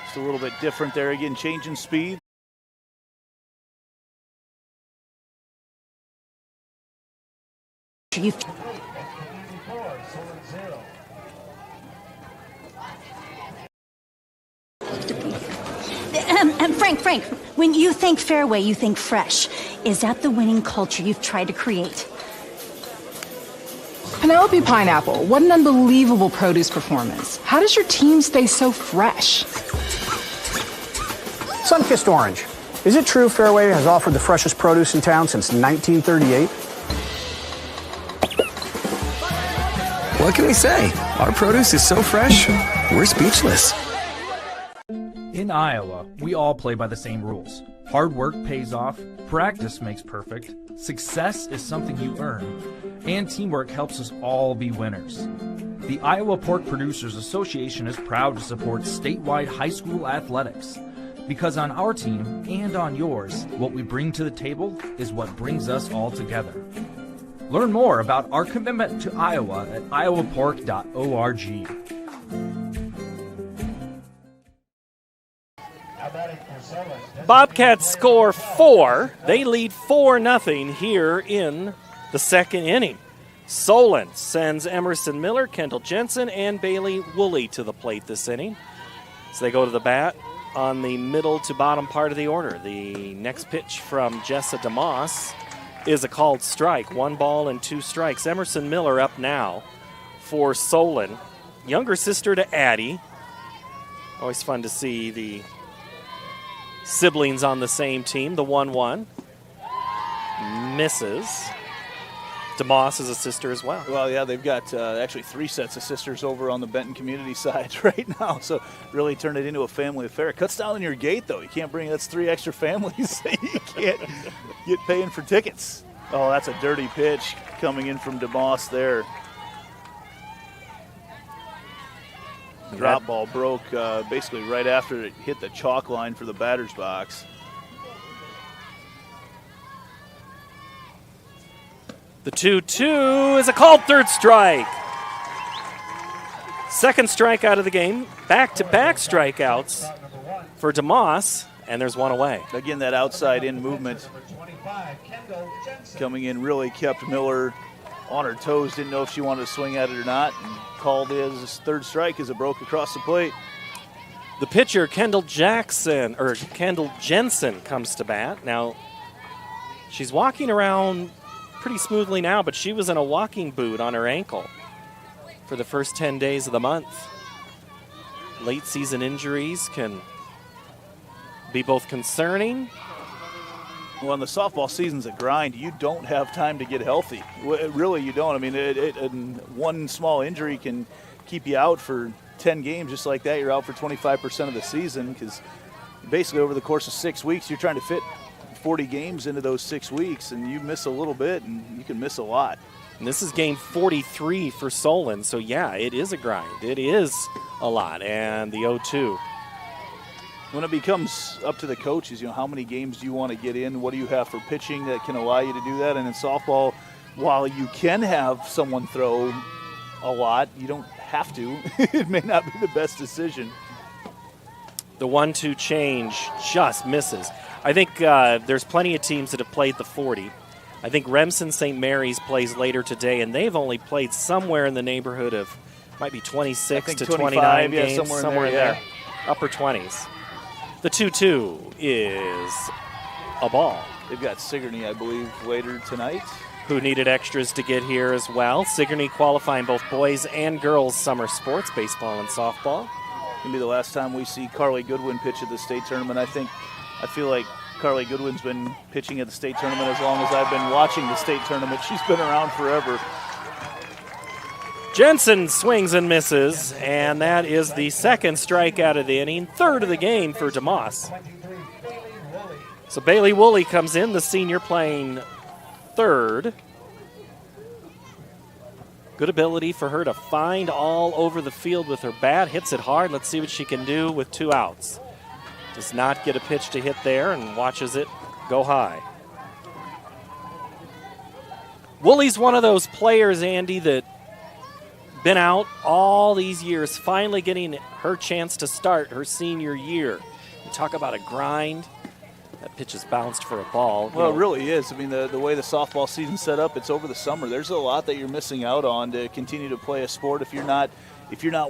Just a little bit different there. Again, changing speed. Frank, when you think fairway, you think fresh. Is that the winning culture you've tried to create? Penelope Pineapple, what an unbelievable produce performance. How does your team stay so fresh? Sun-kissed orange. Is it true Fairway has offered the freshest produce in town since 1938? What can we say? Our produce is so fresh, we're speechless. In Iowa, we all play by the same rules. Hard work pays off, practice makes perfect, success is something you earn, and teamwork helps us all be winners. The Iowa Pork Producers Association is proud to support statewide high school athletics. Because on our team and on yours, what we bring to the table is what brings us all together. Learn more about our commitment to Iowa at iowapork.org. Bobcats score 4. They lead 4-0 here in the second inning. Solon sends Emerson Miller, Kendall Jensen, and Bailey Woolley to the plate this inning. So they go to the bat on the middle to bottom part of the order. The next pitch from Jessa DeMoss is a called strike. 1 ball and 2 strikes. Emerson Miller up now for Solon. Younger sister to Addie. Always fun to see the siblings on the same team. The 1-1 misses. DeMoss is a sister as well. Well, yeah, they've got actually 3 sets of sisters over on the Benton community side right now, so really turned it into a family affair. It cuts down on your gate, though. You can't bring, that's 3 extra families that you can't get paying for tickets. Oh, that's a dirty pitch coming in from DeMoss there. Drop ball broke basically right after it hit the chalk line for the batter's box. The 2-2 is a called third strike. Second strikeout of the game. Back-to-back strikeouts for DeMoss, and there's 1 away. Again, that outside-in movement coming in really kept Miller on her toes. Didn't know if she wanted to swing at it or not, and called his third strike as it broke across the plate. The pitcher, Kendall Jensen, comes to bat. Now, she's walking around pretty smoothly now, but she was in a walking boot on her ankle for the first 10 days of the month. Late season injuries can be both concerning. Well, the softball season's a grind. You don't have time to get healthy. Really, you don't. I mean, one small injury can keep you out for 10 games just like that. You're out for 25% of the season because basically over the course of 6 weeks, you're trying to fit 40 games into those 6 weeks, and you miss a little bit, and you can miss a lot. And this is game 43 for Solon, so yeah, it is a grind. It is a lot, and the 0-2. When it becomes up to the coaches, how many games do you want to get in? What do you have for pitching that can allow you to do that? And in softball, while you can have someone throw a lot, you don't have to. It may not be the best decision. The 1-2 change just misses. I think there's plenty of teams that have played the 40. I think Remsen St. Mary's plays later today, and they've only played somewhere in the neighborhood of Might be 26 to 25, 29 yeah, games, somewhere in there. Upper 20s. The 2-2 is a ball. They've got Sigourney, I believe, later tonight. Who needed extras to get here as well. Sigourney qualifying both boys and girls summer sports, baseball and softball. Going to be the last time we see Carly Goodwin pitch at the state tournament. I feel like Carly Goodwin's been pitching at the state tournament as long as I've been watching the state tournament. She's been around forever. Jensen swings and misses, and that is the second strikeout of the inning, third of the game for DeMoss. So Bailey Woolley comes in, the senior playing third. Good ability for her to find all over the field with her bat. Hits it hard. Let's see what she can do with 2 outs. Does not get a pitch to hit there and watches it go high. Woolley's one of those players, Andy, that been out all these years, finally getting her chance to start her senior year. You talk about a grind. That pitch is bounced for a ball. Well, it really is. I mean, the way the softball season's set up, it's over the summer. There's a lot that you're missing out on to continue to play a sport if you're not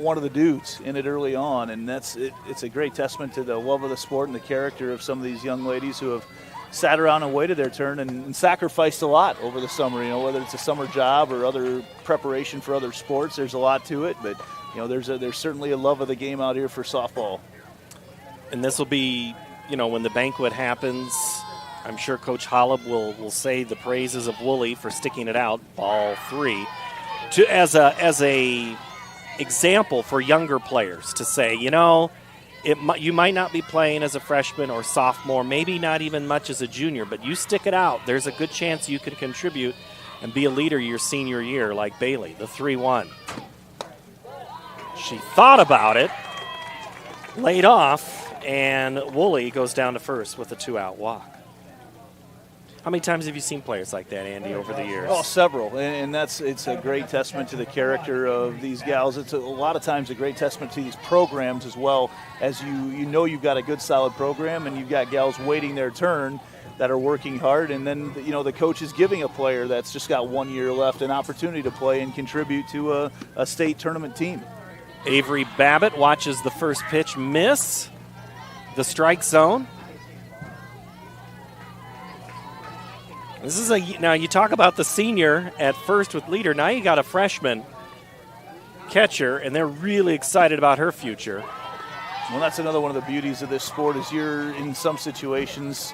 one of the dudes in it early on. And it's a great testament to the love of the sport and the character of some of these young ladies who have sat around and waited their turn and sacrificed a lot over the summer. You know, whether it's a summer job or other preparation for other sports, there's a lot to it. But you know, there's certainly a love of the game out here for softball. And this will be, you know, when the banquet happens, I'm sure Coach Hollub will say the praises of Woolley for sticking it out, ball 3, as a example for younger players to say, you know, you might not be playing as a freshman or sophomore, maybe not even much as a junior, but you stick it out. There's a good chance you can contribute and be a leader your senior year like Bailey, the 3-1. She thought about it, laid off, and Woolley goes down to first with a 2-out walk. How many times have you seen players like that, Andy, over the years? Oh, several, and it's a great testament to the character of these gals. It's a lot of times a great testament to these programs as well, as you know you've got a good solid program and you've got gals waiting their turn that are working hard, and then you know the coach is giving a player that's just got 1 year left an opportunity to play and contribute to a state tournament team. Avery Babbitt watches the first pitch miss the strike zone. This is now you talk about the senior at first with leader. Now you got a freshman catcher, and they're really excited about her future. Well, that's another one of the beauties of this sport is you're in some situations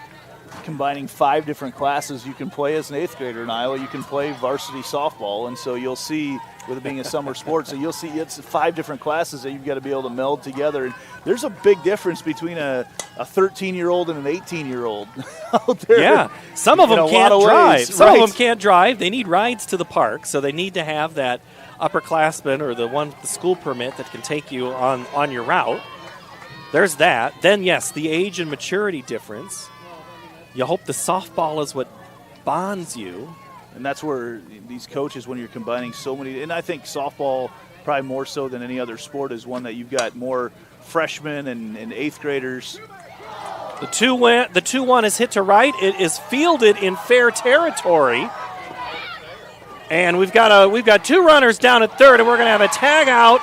combining 5 different classes. You can play as an 8th grader in Iowa. You can play varsity softball, and so you'll see, with it being a summer sport, so you'll see it's 5 different classes that you've got to be able to meld together. And there's a big difference between a 13-year-old and an 18-year-old out there. Yeah, some of them can't drive. Some of them can't drive. They need rides to the park, so they need to have that upperclassman or the school permit that can take you on your route. There's that. Then, yes, the age and maturity difference. You hope the softball is what bonds you. And that's where these coaches, when you're combining so many, and I think softball probably more so than any other sport is one that you've got more freshmen and 8th graders. The 2-1 is hit to right. It is fielded in fair territory. And we've got 2 runners down at third, and we're going to have a tag out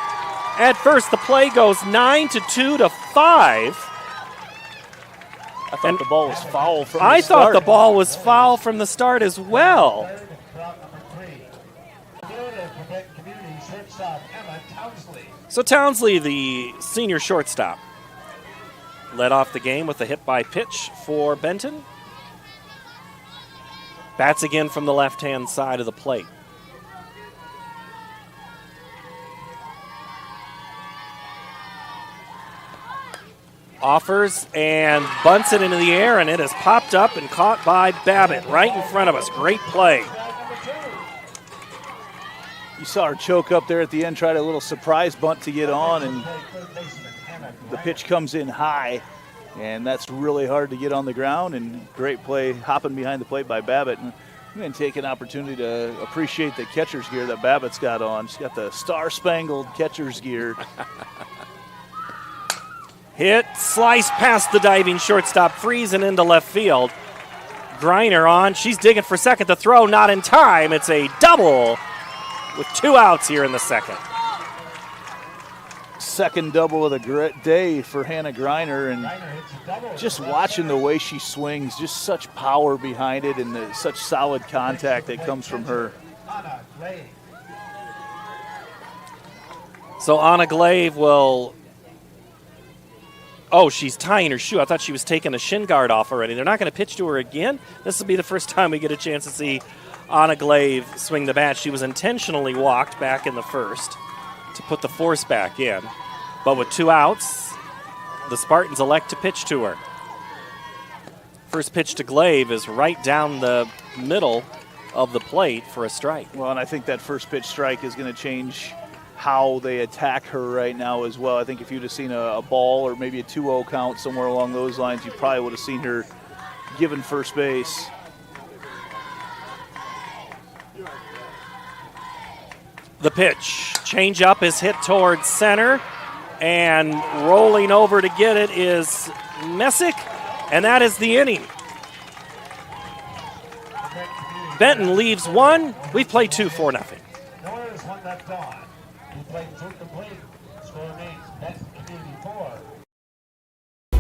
at first. The play goes 9-2 to 5. I thought the ball was foul from the start. I thought the ball was foul from the start as well. So Townsley, the senior shortstop, led off the game with a hit by pitch for Benton. Bats again from the left-hand side of the plate. Offers and bunts it into the air, and it is popped up and caught by Babbitt right in front of us. Great play. You saw her choke up there at the end, tried a little surprise bunt to get on, and the pitch comes in high, and that's really hard to get on the ground, and great play hopping behind the plate by Babbitt. And I'm going to take an opportunity to appreciate the catcher's gear that Babbitt's got on. She's got the star-spangled catcher's gear. Hit, slice past the diving shortstop, freezing into left field. Greiner on, she's digging for second. The throw not in time. It's a double with 2 outs here in the second. second double of the day for Hannah Greiner, and just watching the way she swings, just such power behind it and such solid contact that comes from her. So Anna Glave will... Oh, she's tying her shoe. I thought she was taking a shin guard off already. They're not going to pitch to her again. This will be the first time we get a chance to see Anna Glave swing the bat. She was intentionally walked back in the first to put the force back in. But with 2 outs, the Spartans elect to pitch to her. First pitch to Glave is right down the middle of the plate for a strike. Well, and I think that first pitch strike is going to change how they attack her right now as well. I think if you'd have seen a ball or maybe a 2-0 count somewhere along those lines, you probably would have seen her given first base. The pitch. Change up is hit towards center, and rolling over to get it is Messick, and that is the inning. Benton leaves 1. We've played 2, 4-0.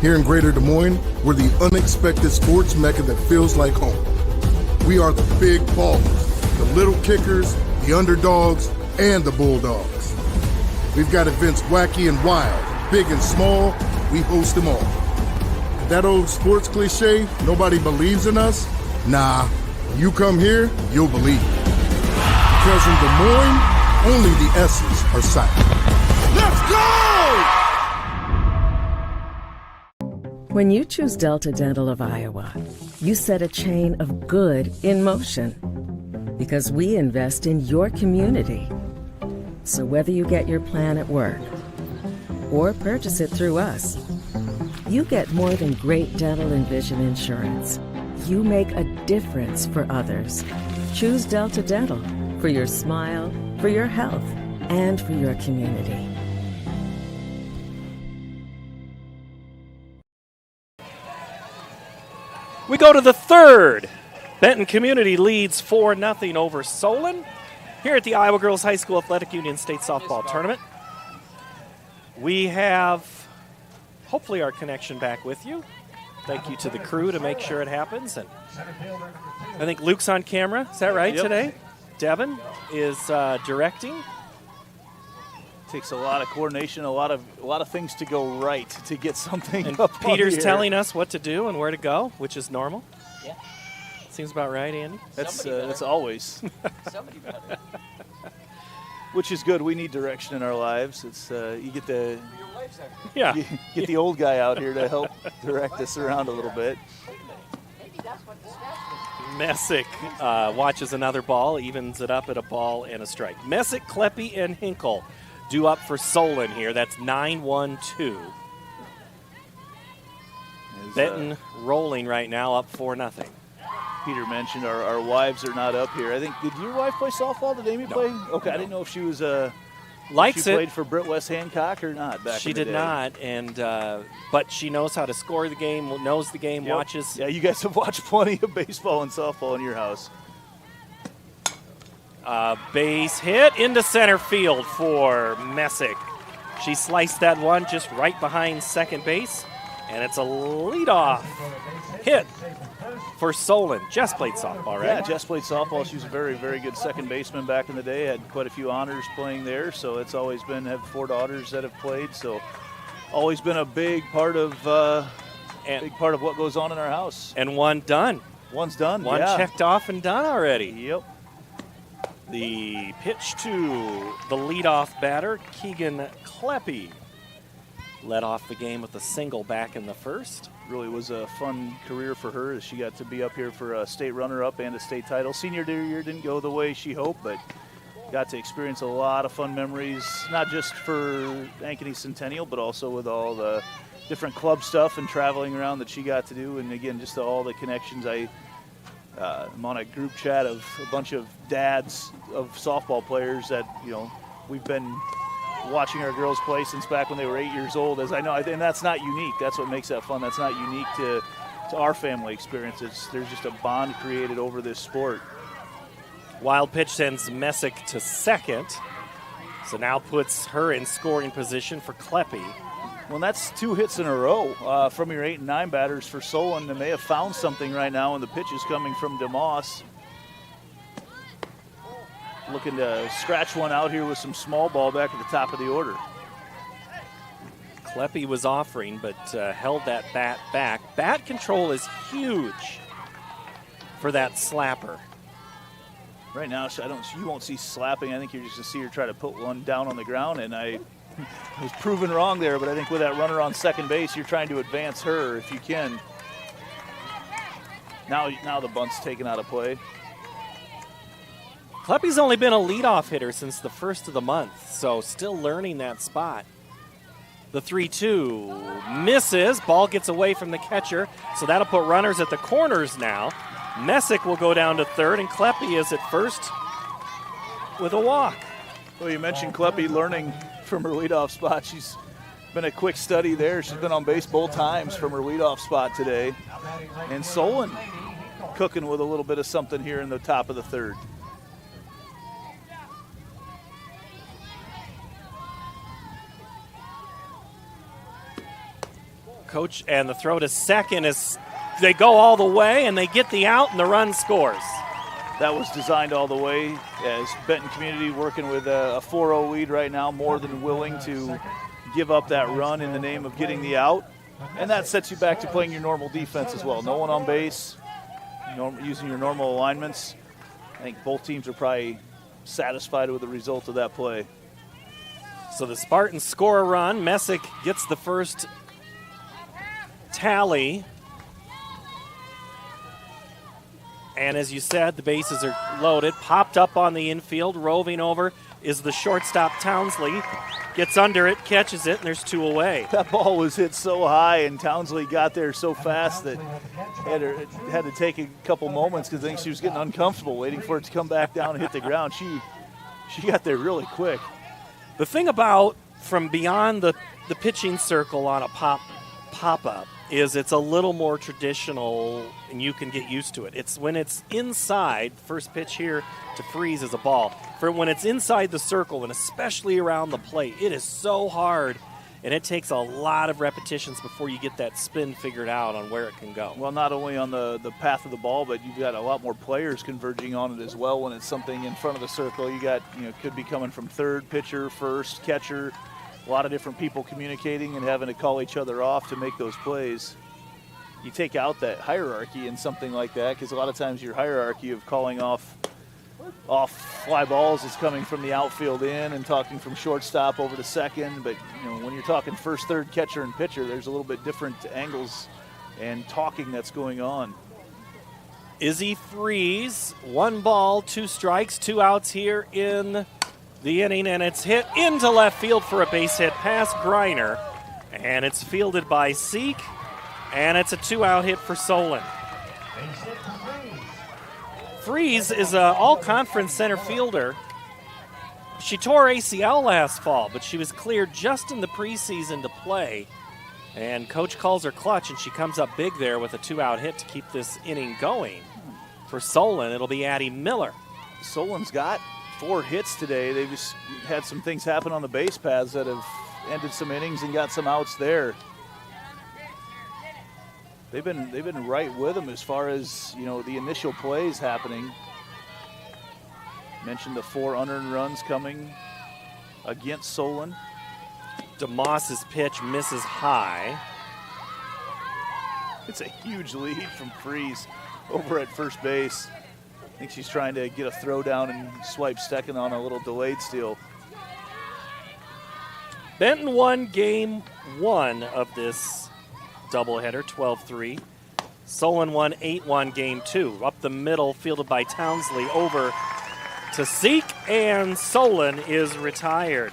Here in Greater Des Moines, we're the unexpected sports mecca that feels like home. We are the big ballers, the little kickers, the underdogs, and the bulldogs. We've got events wacky and wild, big and small, we host them all. That old sports cliche, nobody believes in us? Nah, when you come here, you'll believe. Because in Des Moines, only the S's are silent. Let's go! When you choose Delta Dental of Iowa, you set a chain of good in motion. Because we invest in your community. So whether you get your plan at work or purchase it through us, you get more than great dental and vision insurance. You make a difference for others. Choose Delta Dental for your smile, for your health, and for your community. We go to the third. Benton Community leads 4-0 over Solon here at the Iowa Girls High School Athletic Union State Softball Tournament. We have hopefully our connection back with you. Thank you to the crew to make sure it happens. And I think Luke's on camera. Is that right today? Devin is directing. Takes a lot of coordination, a lot of things to go right to get something and up. Peter's telling us what to do and where to go, which is normal. Yeah. Seems about right, Andy. That's always. Which is good. We need direction in our lives. It's you get the get the old guy out here to help direct us around a little bit. Messick watches another ball, evens it up at a ball and a strike. Messick, Kleppe, and Hinkle due up for Solon here. That's 9-1-2. Benton rolling right now, up 4-0. Peter mentioned our wives are not up here. I think, did your wife play softball? Did Amy play? Okay, I didn't know if she was likes she played for Britt West Hancock or not back she in the did day. not, and but she knows how to score the game, knows the game, watches. Yeah, you guys have watched plenty of baseball and softball in your house. Base hit into center field for Messick. She sliced that one just right behind second base, and it's a leadoff hit for Solon. Jess played softball, right? Yeah, Jess played softball. She was a very, very good second baseman back in the day. Had quite a few honors playing there, so it's always been, have 4 daughters that have played, so always been a big part of what goes on in our house. And one done. One's done, One checked off and done already. Yep. The pitch to the leadoff batter, Keegan Kleppe. Led off the game with a single back in the first. Really was a fun career for her as she got to be up here for a state runner-up and a state title. Senior year didn't go the way she hoped, but got to experience a lot of fun memories, not just for Ankeny Centennial, but also with all the different club stuff and traveling around that she got to do. And again, just all the connections. I'm on a group chat of a bunch of dads of softball players that, we've been watching our girls play since back when they were 8 years old, as I know, and that's not unique. That's what makes that fun. That's not unique to our family experiences. There's just a bond created over this sport. Wild pitch sends Messick to second. So now puts her in scoring position for Kleppe. Well, that's 2 hits in a row from your 8 and 9 batters for Solon, and they have found something right now, and the pitch is coming from DeMoss. Looking to scratch one out here with some small ball back at the top of the order. Kleppe was offering, but held that bat back. Bat control is huge for that slapper. Right now, you won't see slapping. I think you're just going to see her try to put one down on the ground, and I was proven wrong there, but I think with that runner on second base, you're trying to advance her if you can. Now the bunt's taken out of play. Kleppe's only been a leadoff hitter since the first of the month, so still learning that spot. The 3-2 misses. Ball gets away from the catcher, so that'll put runners at the corners now. Messick will go down to third, and Kleppe is at first with a walk. Well, you mentioned Kleppe learning from her leadoff spot. She's been a quick study there. She's been on base both times from her leadoff spot today. And Solon cooking with a little bit of something here in the top of the third. Coach, and the throw to second is they go all the way, and they get the out, and the run scores. That was designed all the way, as Benton Community working with a 4-0 lead right now, more than willing to give up that run in the name of getting the out. And that sets you back to playing your normal defense as well. No one on base, using your normal alignments. I think both teams are probably satisfied with the result of that play. So the Spartans score a run. Messick gets the first tally. And as you said, the bases are loaded. Popped up on the infield, roving over is the shortstop Townsley. Gets under it, catches it, and there's 2 away. That ball was hit so high, and Townsley got there so fast that had to take a couple moments because I think she was getting uncomfortable waiting for it to come back down and hit the ground. She got there really quick. The thing about from beyond the pitching circle on a pop-up is it's a little more traditional, and you can get used to it. It's when it's inside, first pitch here to Freeze is a ball. For when it's inside the circle, and especially around the plate, it is so hard, and it takes a lot of repetitions before you get that spin figured out on where it can go. Well, not only on the path of the ball, but you've got a lot more players converging on it as well when it's something in front of the circle. You got, could be coming from third, pitcher, first, catcher, a lot of different people communicating and having to call each other off to make those plays. You take out that hierarchy in something like that, because a lot of times your hierarchy of calling off fly balls is coming from the outfield in and talking from shortstop over to second. But when you're talking first, third, catcher, and pitcher, there's a little bit different angles and talking that's going on. Izzy Freeze, 1 ball, 2 strikes, 2 outs here in the inning, and it's hit into left field for a base hit past Greiner, and it's fielded by Seek, and it's a 2-out hit for Solon. Freeze is an all-conference center fielder. She tore ACL last fall, but she was cleared just in the preseason to play, and coach calls her clutch, and she comes up big there with a 2-out hit to keep this inning going. For Solon, it'll be Addie Miller. Solon's got 4 hits today. They've just had some things happen on the base paths that have ended some innings and got some outs there. They've been right with them as far as the initial plays happening. Mentioned the 4 unearned runs coming against Solon. DeMoss's pitch misses high. It's a huge lead from Freeze over at first base. I think she's trying to get a throw down and swipe second on a little delayed steal. Benton won game 1 of this doubleheader, 12-3. Solon won 8-1 game 2. Up the middle, fielded by Townsley, over to Seek, and Solon is retired.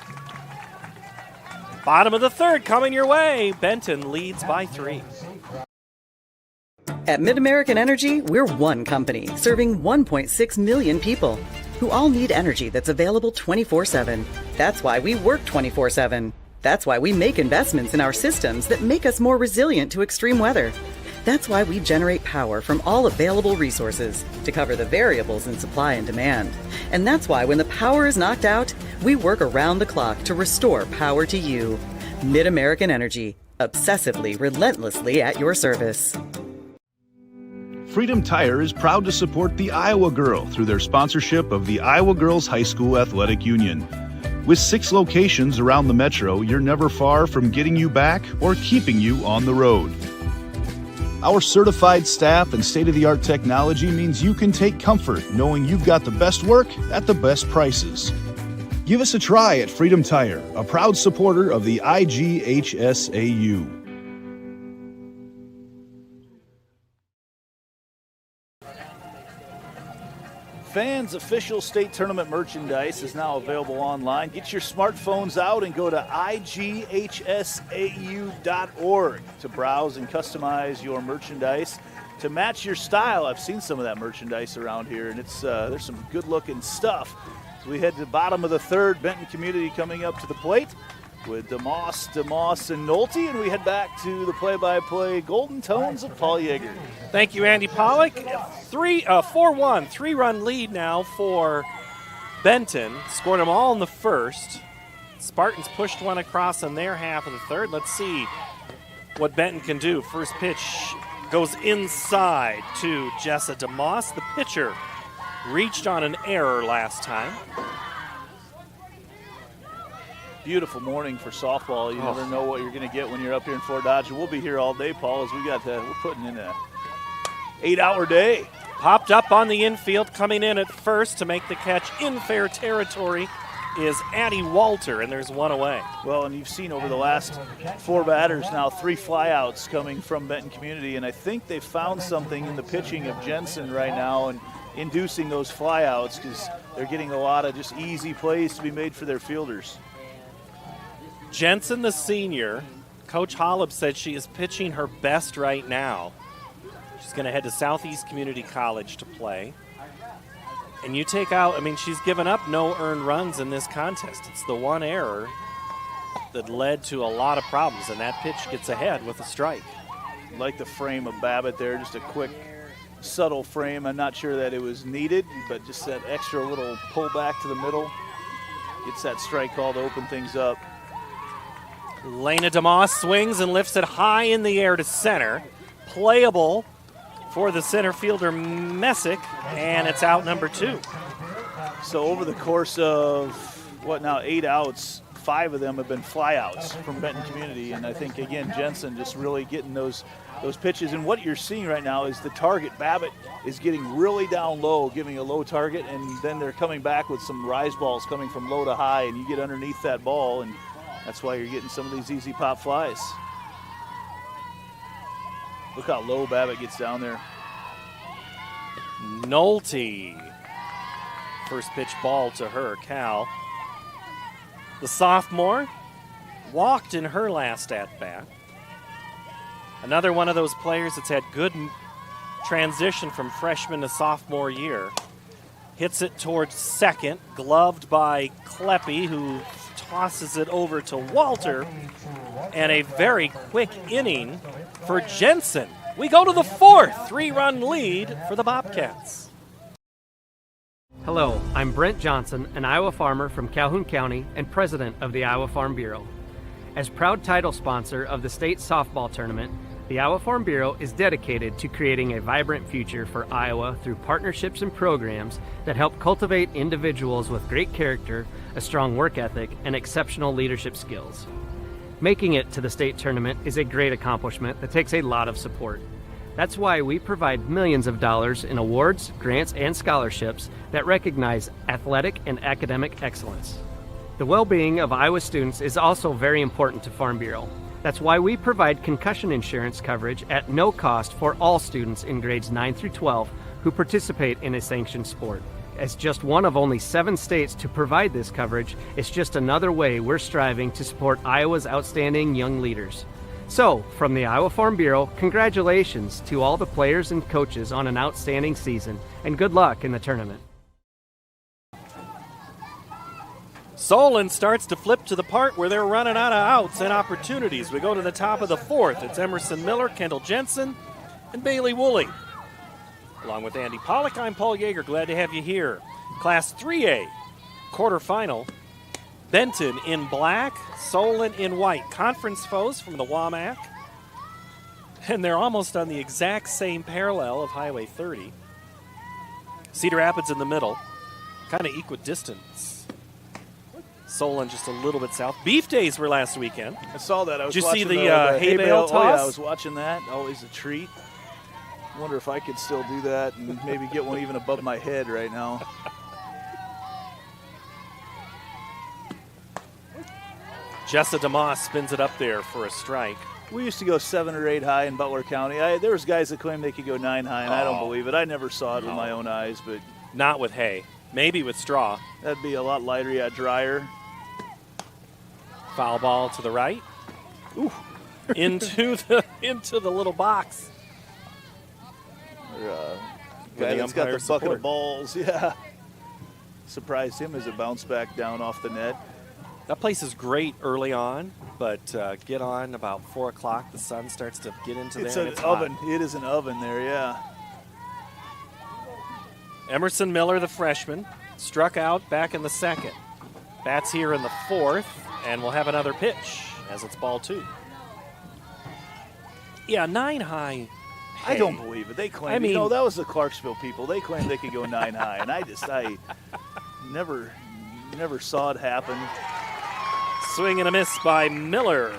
Bottom of the third coming your way. Benton leads by 3. At MidAmerican Energy, we're one company serving 1.6 million people who all need energy that's available 24/7. That's why we work 24/7. That's why we make investments in our systems that make us more resilient to extreme weather. That's why we generate power from all available resources to cover the variables in supply and demand. And that's why when the power is knocked out, We work around the clock to restore power to you. Mid-American Energy, obsessively, relentlessly at your service. Freedom Tire is proud to support the Iowa Girl through their sponsorship of the Iowa Girls High School Athletic Union. With 6 locations around the metro, you're never far from getting you back or keeping you on the road. Our certified staff and state-of-the-art technology means you can take comfort knowing you've got the best work at the best prices. Give us a try at Freedom Tire, a proud supporter of the IGHSAU. Fans' official state tournament merchandise is now available online. Get your smartphones out and go to IGHSAU.org to browse and customize your merchandise to match your style. I've seen some of that merchandise around here, and it's there's some good-looking stuff. So we head to the bottom of the third. Benton Community coming up to the plate with DeMoss, and Nolte, and we head back to the play-by-play Golden Tones of Paul Yeager. Thank you, Andy Pollock. 4-1, 3-run lead now for Benton. Scored them all in the first. Spartans pushed one across in their half of the third. Let's see what Benton can do. First pitch goes inside to Jessa DeMoss. The pitcher reached on an error last time. Beautiful morning for softball. You never know what you're going to get when you're up here in Fort Dodge. We'll be here all day, Paul, as we're putting in a 8-hour day. Popped up on the infield, coming in at first to make the catch in fair territory is Addie Walter, and there's one away. Well, and you've seen over the last 4 batters now 3 flyouts coming from Benton Community, and I think they've found something in the pitching of Jensen right now and inducing those flyouts because they're getting a lot of just easy plays to be made for their fielders. Jensen, the senior, Coach Hollub said she is pitching her best right now. She's going to head to Southeast Community College to play. And you take out, she's given up no earned runs in this contest. It's the one error that led to a lot of problems, and that pitch gets ahead with a strike. Like the frame of Babbitt there, just a quick, subtle frame. I'm not sure that it was needed, but just that extra little pull back to the middle gets that strike call to open things up. Lena DeMoss swings and lifts it high in the air to center. Playable for the center fielder Messick, and it's out number 2. So over the course of, 8 outs, 5 of them have been flyouts from Benton Community, and I think, again, Jensen just really getting those pitches. And what you're seeing right now is the target. Babbitt is getting really down low, giving a low target, and then they're coming back with some rise balls coming from low to high, and you get underneath that ball, and that's why you're getting some of these easy pop flies. Look how low Babbitt gets down there. Nolte. First pitch ball to her, Cal. The sophomore walked in her last at-bat. Another one of those players that's had good transition from freshman to sophomore year. Hits it towards second, gloved by Kleppe, who tosses it over to Walter, and a very quick inning for Jensen. We go to the 4th, 3-run lead for the Bobcats. Hello, I'm Brent Johnson, an Iowa farmer from Calhoun County and president of the Iowa Farm Bureau. As proud title sponsor of the state softball tournament, the Iowa Farm Bureau is dedicated to creating a vibrant future for Iowa through partnerships and programs that help cultivate individuals with great character, a strong work ethic, and exceptional leadership skills. Making it to the state tournament is a great accomplishment that takes a lot of support. That's why we provide millions of dollars in awards, grants, and scholarships that recognize athletic and academic excellence. The well-being of Iowa students is also very important to Farm Bureau. That's why we provide concussion insurance coverage at no cost for all students in grades 9 through 12 who participate in a sanctioned sport. As just one of only 7 states to provide this coverage, it's just another way we're striving to support Iowa's outstanding young leaders. So, from the Iowa Farm Bureau, congratulations to all the players and coaches on an outstanding season, and good luck in the tournament. Solon starts to flip to the part where they're running out of outs and opportunities. We go to the top of the 4th. It's Emerson Miller, Kendall Jensen, and Bailey Woolley. Along with Andy Pollock, I'm Paul Yeager. Glad to have you here. Class 3A quarterfinal Benton in black, Solon in white. Conference foes from the WAMAC. And they're almost on the exact same parallel of Highway 30. Cedar Rapids in the middle, kind of equidistant. Solon just a little bit south. Beef days were last weekend. I saw that. I was Did you watching see the hay bale toss? Oh, yeah, I was watching that. Always a treat. I wonder if I could still do that and maybe get one even above my head right now. Jessa DeMoss spins it up there for a strike. We used to go 7 or 8 high in Butler County. There was guys that claimed they could go 9 high, and I don't believe it. I never saw it with my own eyes, but not with hay. Maybe with straw. That'd be a lot lighter, yeah, drier. Foul ball to the right. Ooh. into the little box. Guy that's got the bucket of balls, yeah. Surprised him as it bounced back down off the net. That place is great early on, but get on about 4 o'clock, the sun starts to get into It's there. an oven. It is an oven there, yeah. Emerson Miller, the freshman, struck out back in the second. Bats here in the fourth, and we'll have another pitch as it's ball 2. Yeah, 9 high. I don't believe it. They claim. I mean, that was the Clarksville people. They claimed they could go 9 high, and I never saw it happen. Swing and a miss by Miller.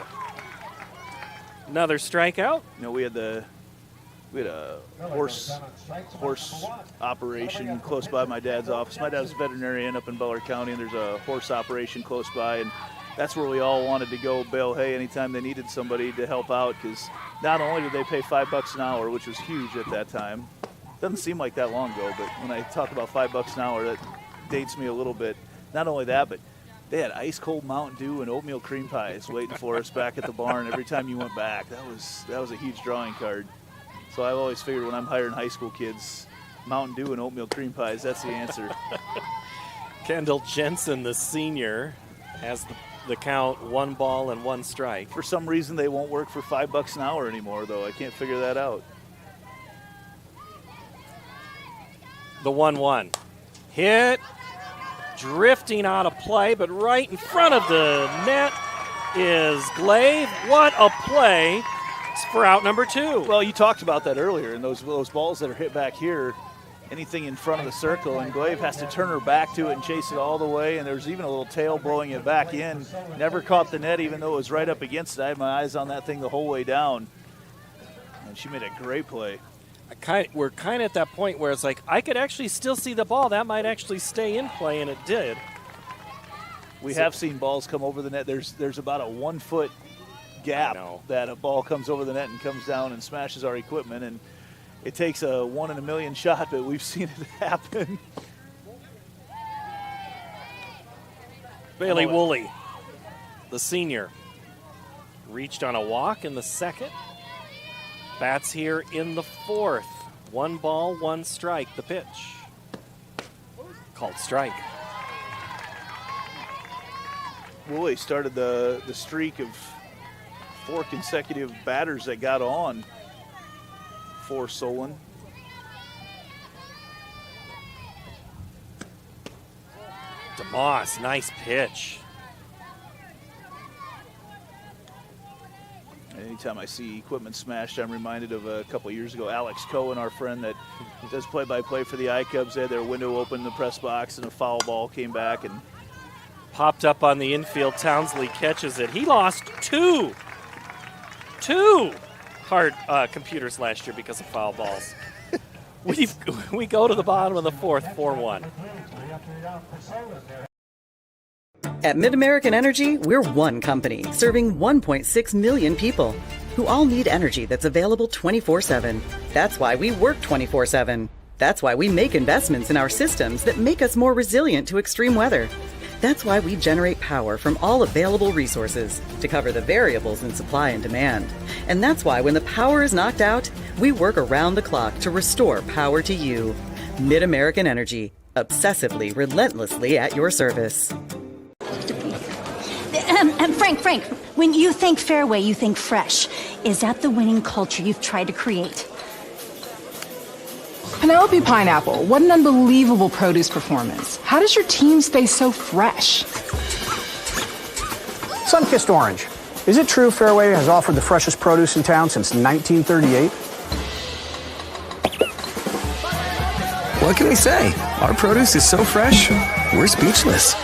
Another strikeout. We had a horse operation close by my dad's office. My dad's a veterinarian up in Butler County, and there's a horse operation close by, and that's where we all wanted to go bale hay anytime they needed somebody to help out, because not only did they pay $5 an hour, which was huge at that time. Doesn't seem like that long ago, but when I talk about $5 an hour, that dates me a little bit. Not only that, but they had ice cold Mountain Dew and oatmeal cream pies waiting for us back at the barn every time you went back. That was a huge drawing card. So I've always figured when I'm hiring high school kids, Mountain Dew and oatmeal cream pies, that's the answer. Kendall Jensen, the senior, has the count, 1 ball and 1 strike. For some reason, they won't work for $5 an hour anymore, though. I can't figure that out. The 1-1. Hit. Drifting out of play, but right in front of the net is Glaive. What a play for out number 2. Well, you talked about that earlier, and those balls that are hit back here, anything in front of the circle, and Glaive has to turn her back to it and chase it all the way, and there's even a little tail blowing it back in. Never caught the net, even though it was right up against it. I had my eyes on that thing the whole way down, and she made a great play. We're kind of at that point where it's like, I could actually still see the ball. That might actually stay in play, and it did. We have seen balls come over the net. There's about a 1 foot gap that a ball comes over the net and comes down and smashes our equipment, and it takes a 1 in a million shot, but we've seen it happen. Bailey Woolley, the senior, reached on a walk in the second. Bats here in the fourth. 1 ball, 1 strike, the pitch. Called strike. Woolley started the streak of 4 consecutive batters that got on for Solon. DeMoss, nice pitch. Anytime I see equipment smashed, I'm reminded of a couple years ago, Alex Cohen, our friend that does play-by-play for the I-Cubs. They had their window open in the press box, and a foul ball came back and popped up on the infield. Townsley catches it. He lost two hard computers last year because of foul balls. We go to the bottom of the fourth, 4-1. At MidAmerican Energy, we're one company serving 1.6 million people who all need energy that's available 24/7. That's why we work 24/7. That's why we make investments in our systems that make us more resilient to extreme weather. That's why we generate power from all available resources to cover the variables in supply and demand. And that's why when the power is knocked out, we work around the clock to restore power to you. MidAmerican Energy, obsessively, relentlessly at your service. Frank, when you think fairway, you think fresh. Is that the winning culture you've tried to create? Penelope Pineapple, what an unbelievable produce performance. How does your team stay so fresh? Sun-kissed orange. Is it true Fairway has offered the freshest produce in town since 1938? What can we say? Our produce is so fresh, we're speechless.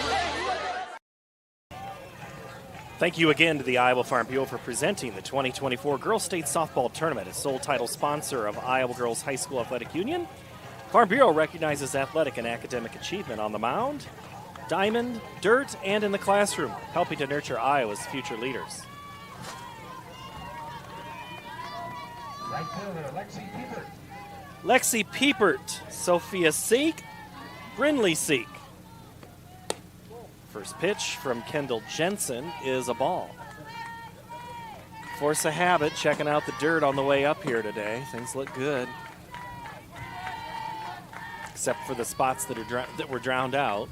Thank you again to the Iowa Farm Bureau for presenting the 2024 Girls State Softball Tournament, a sole title sponsor of Iowa Girls High School Athletic Union. Farm Bureau recognizes athletic and academic achievement on the mound, diamond, dirt, and in the classroom, helping to nurture Iowa's future leaders. Right fielder, Lexi Peepert. Lexi Peepert, Sophia Seek, Brinley Seek. First pitch from Kendall Jensen is a ball. Force a habit, checking out the dirt on the way up here today. Things look good. Except for the spots that were drowned out.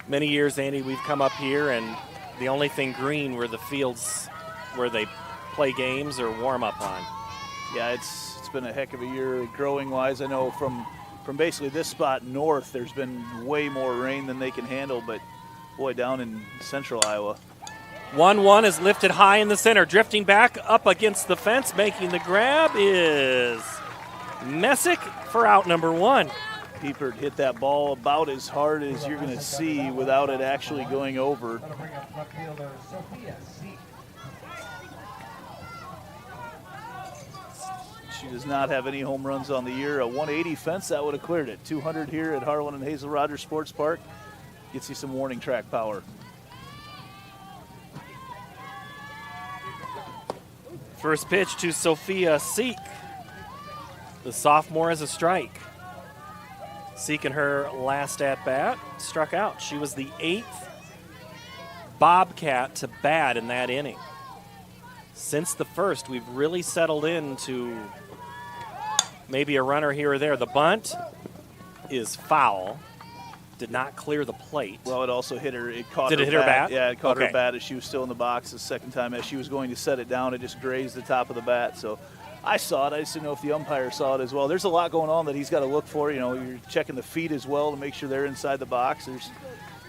Many years, Andy, we've come up here, and the only thing green were the fields where they play games or warm up on. Yeah, it's been a heck of a year growing-wise. I know from basically this spot north, there's been way more rain than they can handle, but boy, down in central Iowa. 1-1 is lifted high in the center, drifting back up against the fence, making the grab is Messick for out number 1. Peepert hit that ball about as hard as you're going to see without it actually going over. She does not have any home runs on the year. A 180 fence, that would have cleared it. 200 here at Harlan and Hazel Rogers Sports Park gets you some warning track power. First pitch to Sophia Seek. The sophomore is a strike. Seek in her last at-bat struck out. She was the 8th Bobcat to bat in that inning. Since the first, we've really settled into maybe a runner here or there. The bunt is foul. Did not clear the plate. Well, it also hit her. It caught Did her it hit her bat? Yeah, it caught Okay. her bat as she was still in the box the second time. As she was going to set it down, it just grazed the top of the bat. So I saw it. I just didn't know if the umpire saw it as well. There's a lot going on that he's got to look for. You know, you're checking the feet as well to make sure they're inside the box.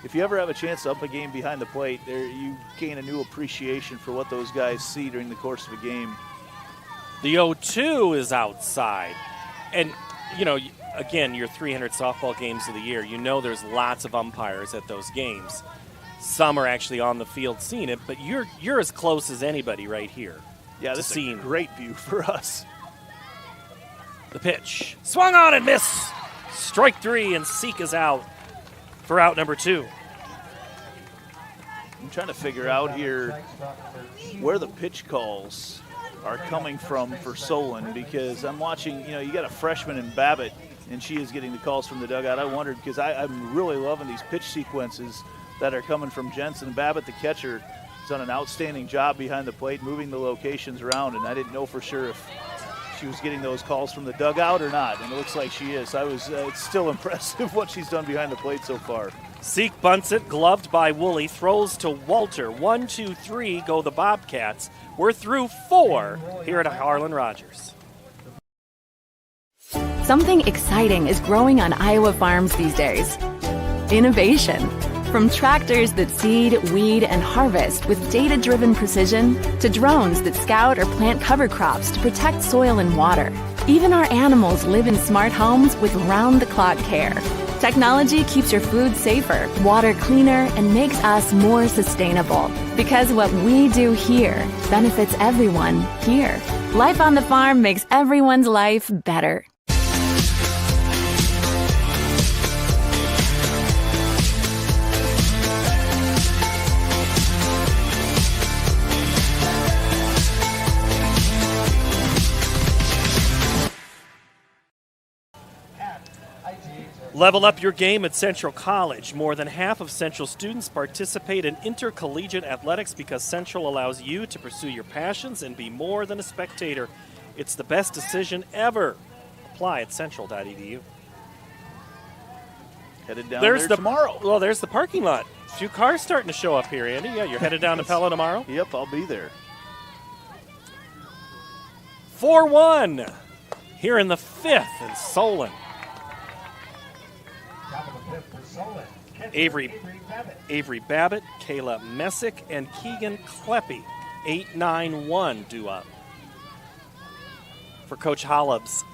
If you ever have a chance to ump a game behind the plate, you gain a new appreciation for what those guys see during the course of a game. The 0-2 is outside. And, you know, again, your 300 softball games of the year, you know there's lots of umpires at those games. Some are actually on the field seeing it, but you're as close as anybody right here. Yeah, this is a great view for us. The pitch. Swung on and missed. Strike 3, and Seek is out for out number 2. I'm trying to figure out here where the pitch calls are coming from for Solon, because I'm watching, you know, you got a freshman in Babbitt, and she is getting the calls from the dugout. I wondered, because I'm really loving these pitch sequences that are coming from Jensen. Babbitt, the catcher, has done an outstanding job behind the plate, moving the locations around, and I didn't know for sure if she was getting those calls from the dugout or not, and it looks like she is. It's still impressive what she's done behind the plate so far. Seek bunts it, gloved by Woolley, throws to Walter. 1, 2, 3 go the Bobcats. We're through 4 here at Harlan Rogers. Something exciting is growing on Iowa farms these days. Innovation. From tractors that seed, weed, and harvest with data-driven precision to drones that scout or plant cover crops to protect soil and water. Even our animals live in smart homes with round-the-clock care. Technology keeps your food safer, water cleaner, and makes us more sustainable. Because what we do here benefits everyone here. Life on the farm makes everyone's life better. Level up your game at Central College. More than half of Central students participate in intercollegiate athletics because Central allows you to pursue your passions and be more than a spectator. It's the best decision ever. Apply at central.edu. Headed down there tomorrow. Well, there's the parking lot. A few cars starting to show up here, Andy. Yeah, you're headed down to Pella tomorrow? Yep, I'll be there. 4-1 here in the 5th in Solon. Top of the 5th for Solon. Avery Babbitt, Kayla Messick, and Keegan Kleppe. 8-9-1 due up for Coach Hollub's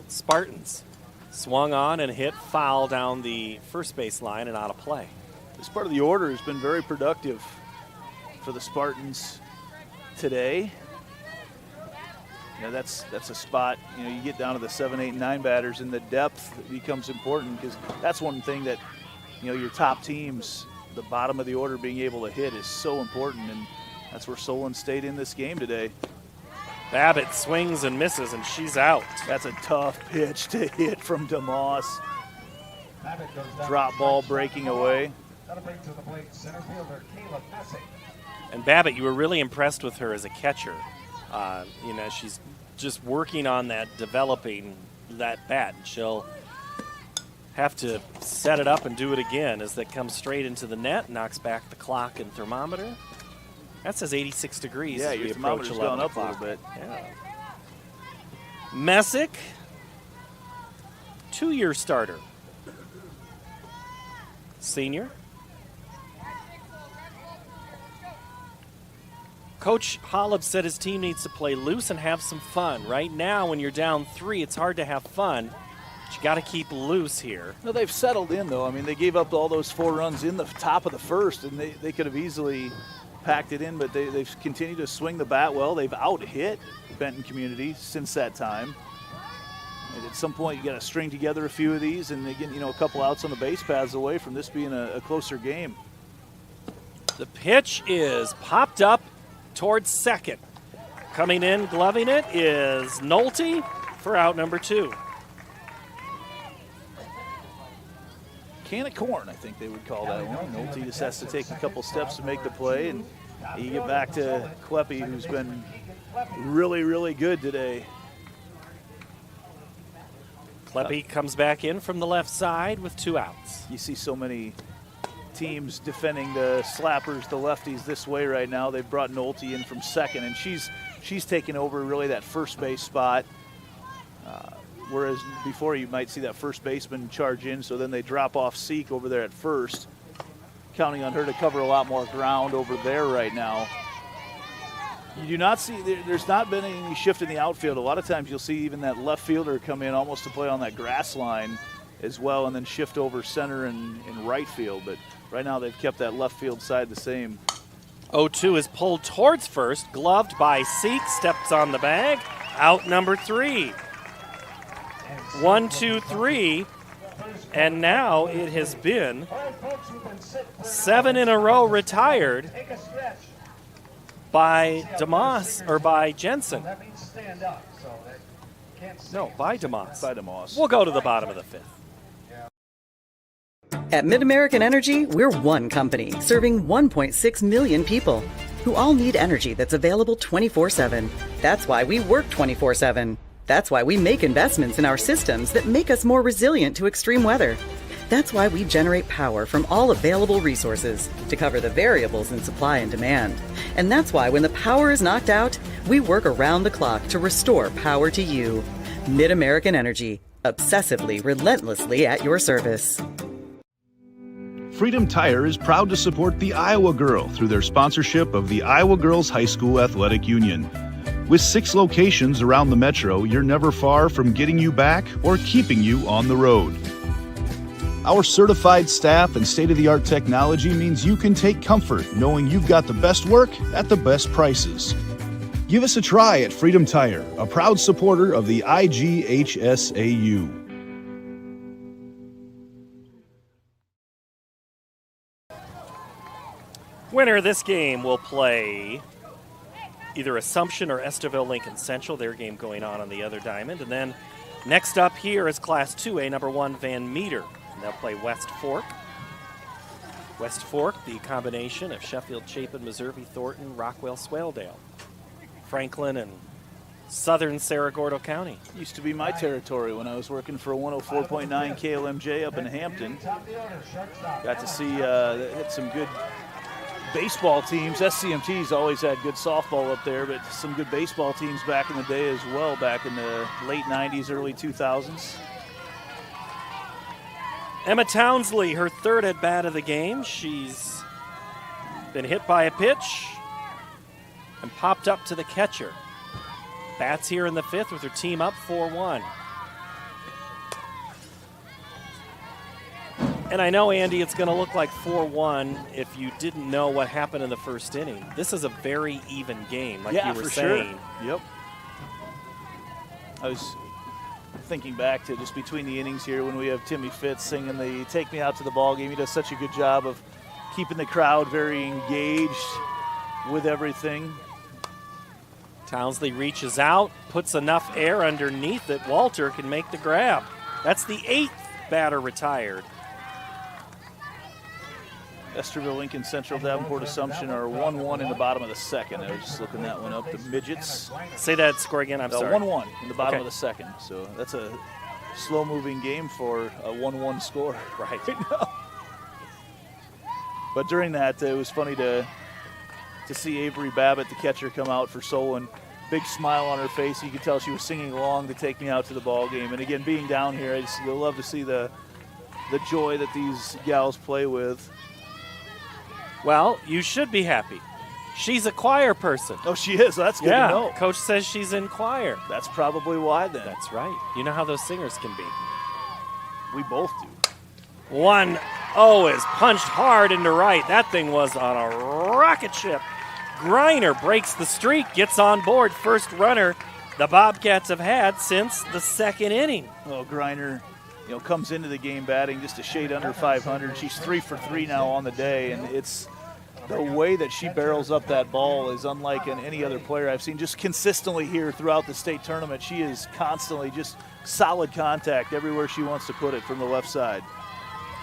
Spartans. Swung on and hit foul down the first base line and out of play. This part of the order has been very productive for the Spartans today. That's a spot, you get down to the 7, 8, and 9 batters, and the depth becomes important because that's one thing that, your top teams, the bottom of the order being able to hit is so important, and that's where Solon stayed in this game today. Babbitt swings and misses, and she's out. That's a tough pitch to hit from DeMoss. Drop ball breaking away. And Babbitt, you were really impressed with her as a catcher. She's just working on that, developing that bat. She'll have to set it up and do it again as that comes straight into the net, knocks back the clock and thermometer. That says 86 degrees. Yeah, as your we thermometer's approach gone 11 up a o'clock. little bit. Yeah. Messick, 2-year starter. Senior. Coach Hollub said his team needs to play loose and have some fun. Right now, when you're down 3, it's hard to have fun. But you got to keep loose here. No, they've settled in, though. I mean, they gave up all those 4 runs in the top of the first, and they could have easily packed it in, but they've continued to swing the bat well. They've out-hit Benton Community since that time. And at some point, you got to string together a few of these and they get, a couple outs on the base paths away from this being a closer game. The pitch is popped up towards second. Coming in, gloving it, is Nolte for out number 2. Can of corn, I think they would call that one. Nolte just has to take a couple steps to make the play, and you get back to Kleppe, who's been really, really good today. Kleppe comes back in from the left side with 2 outs. You see so many teams defending the slappers, the lefties this way right now. They've brought Nolte in from second, and she's taken over really that first base spot. Whereas before you might see that first baseman charge in, so then they drop off Seek over there at first, counting on her to cover a lot more ground over there right now. You do not see, there's not been any shift in the outfield. A lot of times you'll see even that left fielder come in almost to play on that grass line as well and then shift over center and right field. But right now they've kept that left field side the same. 0-2 is pulled towards first, gloved by Seek, steps on the bag, out number 3. 1, 2, 3, and now it has been 7 in a row retired by DeMoss, or by Jensen. No, by DeMoss. By DeMoss. We'll go to the bottom of the 5th. At MidAmerican Energy, we're one company serving 1.6 million people who all need energy that's available 24/7. That's why we work 24/7. That's why we make investments in our systems that make us more resilient to extreme weather. That's why we generate power from all available resources to cover the variables in supply and demand. And that's why when the power is knocked out, we work around the clock to restore power to you. MidAmerican Energy, obsessively, relentlessly at your service. Freedom Tire is proud to support the Iowa Girl through their sponsorship of the Iowa Girls High School Athletic Union. With 6 locations around the metro, you're never far from getting you back or keeping you on the road. Our certified staff and state-of-the-art technology means you can take comfort knowing you've got the best work at the best prices. Give us a try at Freedom Tire, a proud supporter of the IGHSAU. Winner of this game will play either Assumption or Esterville Lincoln Central, their game going on the other diamond. And then next up here is Class 2A, number 1, Van Meter. And they'll play West Fork. West Fork, the combination of Sheffield, Chapin, Meserve, Thornton, Rockwell, Swaledale, Franklin, and southern Cerro Gordo County. Used to be my territory when I was working for 104.9 KLMJ up in Hampton. Got to see hit some good baseball teams. SCMT's always had good softball up there, but some good baseball teams back in the day as well, back in the late 90s, early 2000s. Emma Townsley, her third at bat of the game. She's been hit by a pitch and popped up to the catcher. Bats here in the fifth with her team up 4-1. And I know, Andy, it's going to look like 4-1 if you didn't know what happened in the first inning. This is a very even game, like you were saying. Sure. Yep. I was thinking back to just between the innings here when we have Timmy Fitz singing the Take Me Out to the Ball Game. He does such a good job of keeping the crowd very engaged with everything. Townsley reaches out, puts enough air underneath that Walter can make the grab. That's the 8th batter retired. Esterville, Lincoln Central, Davenport, Assumption are 1-1 in the bottom of the second. I was just looking that one up. The Midgets. Say that score again, I'm sorry. 1-1 in the bottom of the second. So that's a slow-moving game for a 1-1 score right now. But during that, it was funny to see Avery Babbitt, the catcher, come out for Solon. Big smile on her face. You could tell she was singing along to Take Me Out to the Ball Game. And again, being down here, I just love to see the joy that these gals play with. Well, you should be happy. She's a choir person. Oh, she is. That's good to know. Coach says she's in choir. That's probably why then. That's right. You know how those singers can be. We both do. 1-0 is punched hard into right. That thing was on a rocket ship. Greiner breaks the streak, gets on board. First runner the Bobcats have had since the second inning. Well, Greiner, comes into the game batting just a shade under 500. She's 3 for 3 now on the day, and it's the way that she barrels up that ball is unlike any other player I've seen. Just consistently here throughout the state tournament, she is constantly just solid contact everywhere she wants to put it from the left side.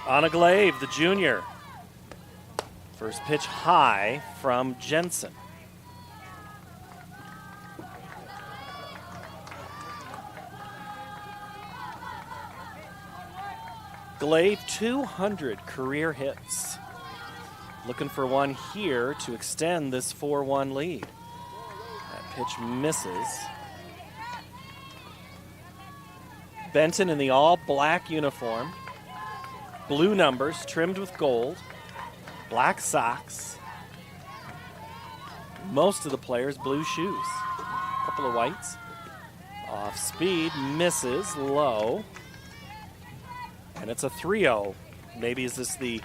Anna Glaive, the junior. First pitch high from Jensen. Glaive, 200 career hits. Looking for one here to extend this 4-1 lead. That pitch misses. Benton in the all-black uniform. Blue numbers trimmed with gold. Black socks. Most of the players blue shoes. A couple of whites. Off speed, misses, low. And it's a 3-0. Maybe is this the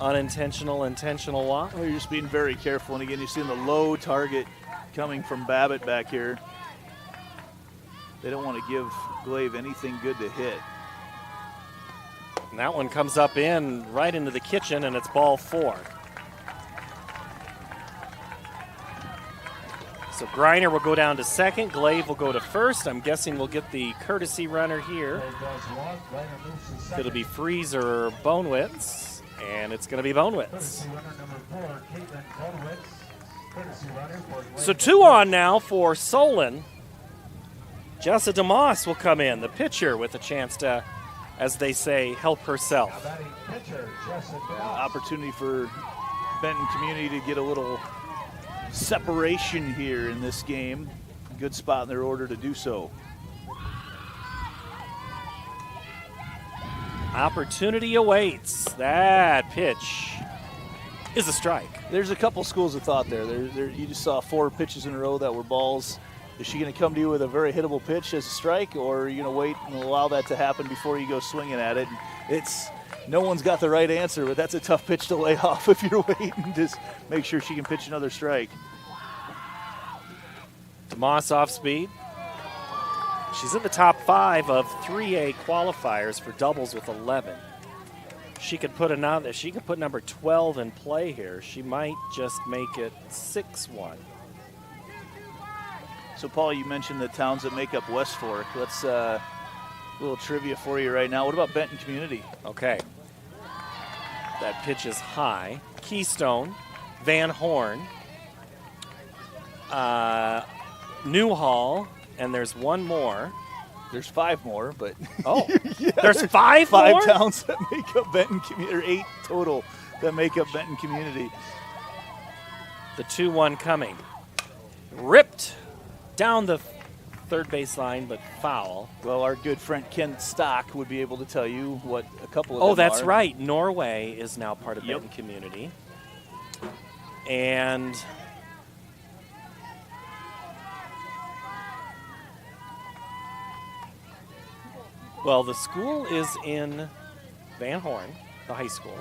unintentional, intentional walk? Oh, you're just being very careful. And again, you're seeing the low target coming from Babbitt back here. They don't want to give Glaive anything good to hit. And that one comes up right into the kitchen, and it's ball 4. So Greiner will go down to second. Glaive will go to first. I'm guessing we'll get the courtesy runner here. It'll be Freeze or Bonewitz, and it's going to be Bonewitz. So 2 on now for Solon. Jessa DeMoss will come in, the pitcher, with a chance to, as they say, help herself. Opportunity for Benton Community to get a little separation here in this game. Good spot in their order to do so. Opportunity awaits. That pitch is a strike. There's a couple schools of thought there. You just saw 4 pitches in a row that were balls. Is she going to come to you with a very hittable pitch as a strike, or are you going to wait and allow that to happen before you go swinging at it? No one's got the right answer, but that's a tough pitch to lay off if you're waiting. Just make sure she can pitch another strike. DeMoss off speed. She's in the top 5 of 3A qualifiers for doubles with 11. She could put number 12 in play here. She might just make it 6-1. So, Paul, you mentioned the towns that make up West Fork. Let's a little trivia for you right now. What about Benton Community? Okay. That pitch is high. Keystone, Van Horn, Newhall, and there's one more. There's 5 more, but there's 5 more? 5 towns that make up Benton Community, or 8 total that make up Benton Community. The 2-1 coming. Ripped down the third baseline, but foul. Well, our good friend Ken Stock would be able to tell you what a couple of Oh, them that's are. right. Norway is now part of Yep. Benton Community. And well, the school is in Van Horn, the high school.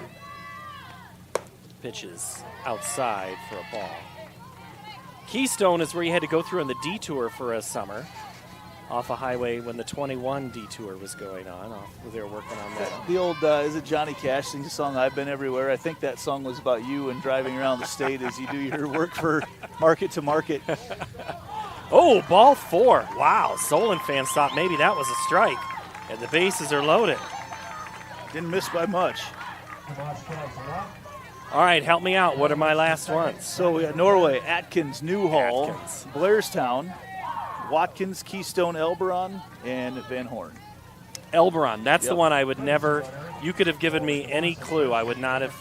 Pitches outside for a ball. Keystone is where you had to go through on the detour for a summer off a highway when the 21 detour was going on. They were working on that. The old, is it Johnny Cash sings a song, I've Been Everywhere? I think that song was about you and driving around the state as you do your work for Market to Market. Oh, ball 4. Wow, Solon fans thought maybe that was a strike. And the bases are loaded. Didn't miss by much. All right, help me out. What are my last ones? So we got Norway, Atkins, Newhall, Blairstown, Watkins, Keystone, Elberon, and Van Horn. Elberon, that's Yep. the one I would never, you could have given me any clue. I would not have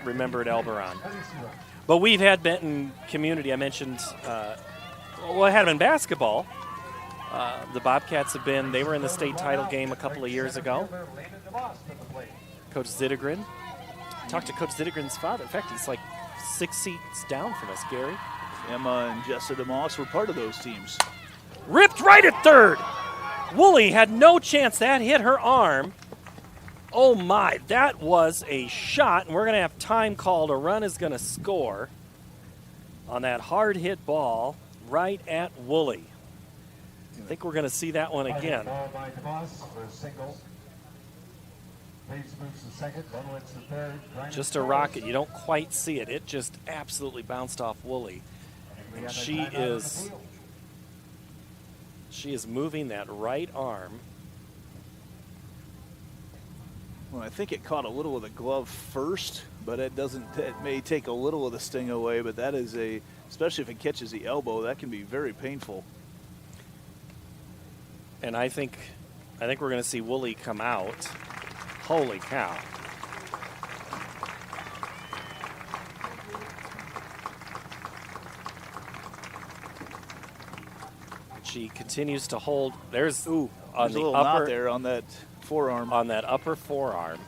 remembered Elberon. But we've had Benton Community, I mentioned, I had them in basketball. The Bobcats they were in the state title game a couple of years ago. Coach Zittegren. Talked to Coach Zittegren's father. In fact, he's like 6 seats down from us, Gary. Emma and Jessa DeMoss were part of those teams. Ripped right at third. Woolley had no chance. That hit her arm. Oh, my. That was a shot, and we're going to have time called. A run is going to score on that hard hit ball right at Woolley. I think we're going to see that one again. Ball by DeMoss for a single. Reeves moves to second, Bonowitz to third. Just a rocket. You don't quite see it. It just absolutely bounced off Woolley. And she is moving that right arm. Well, I think it caught a little of the glove first, but it doesn't. It may take a little of the sting away, but that is especially if it catches the elbow, that can be very painful. And I think we're going to see Woolley come out. Holy cow. She continues to hold. There's on the a little upper knot there on that forearm. On that upper forearm.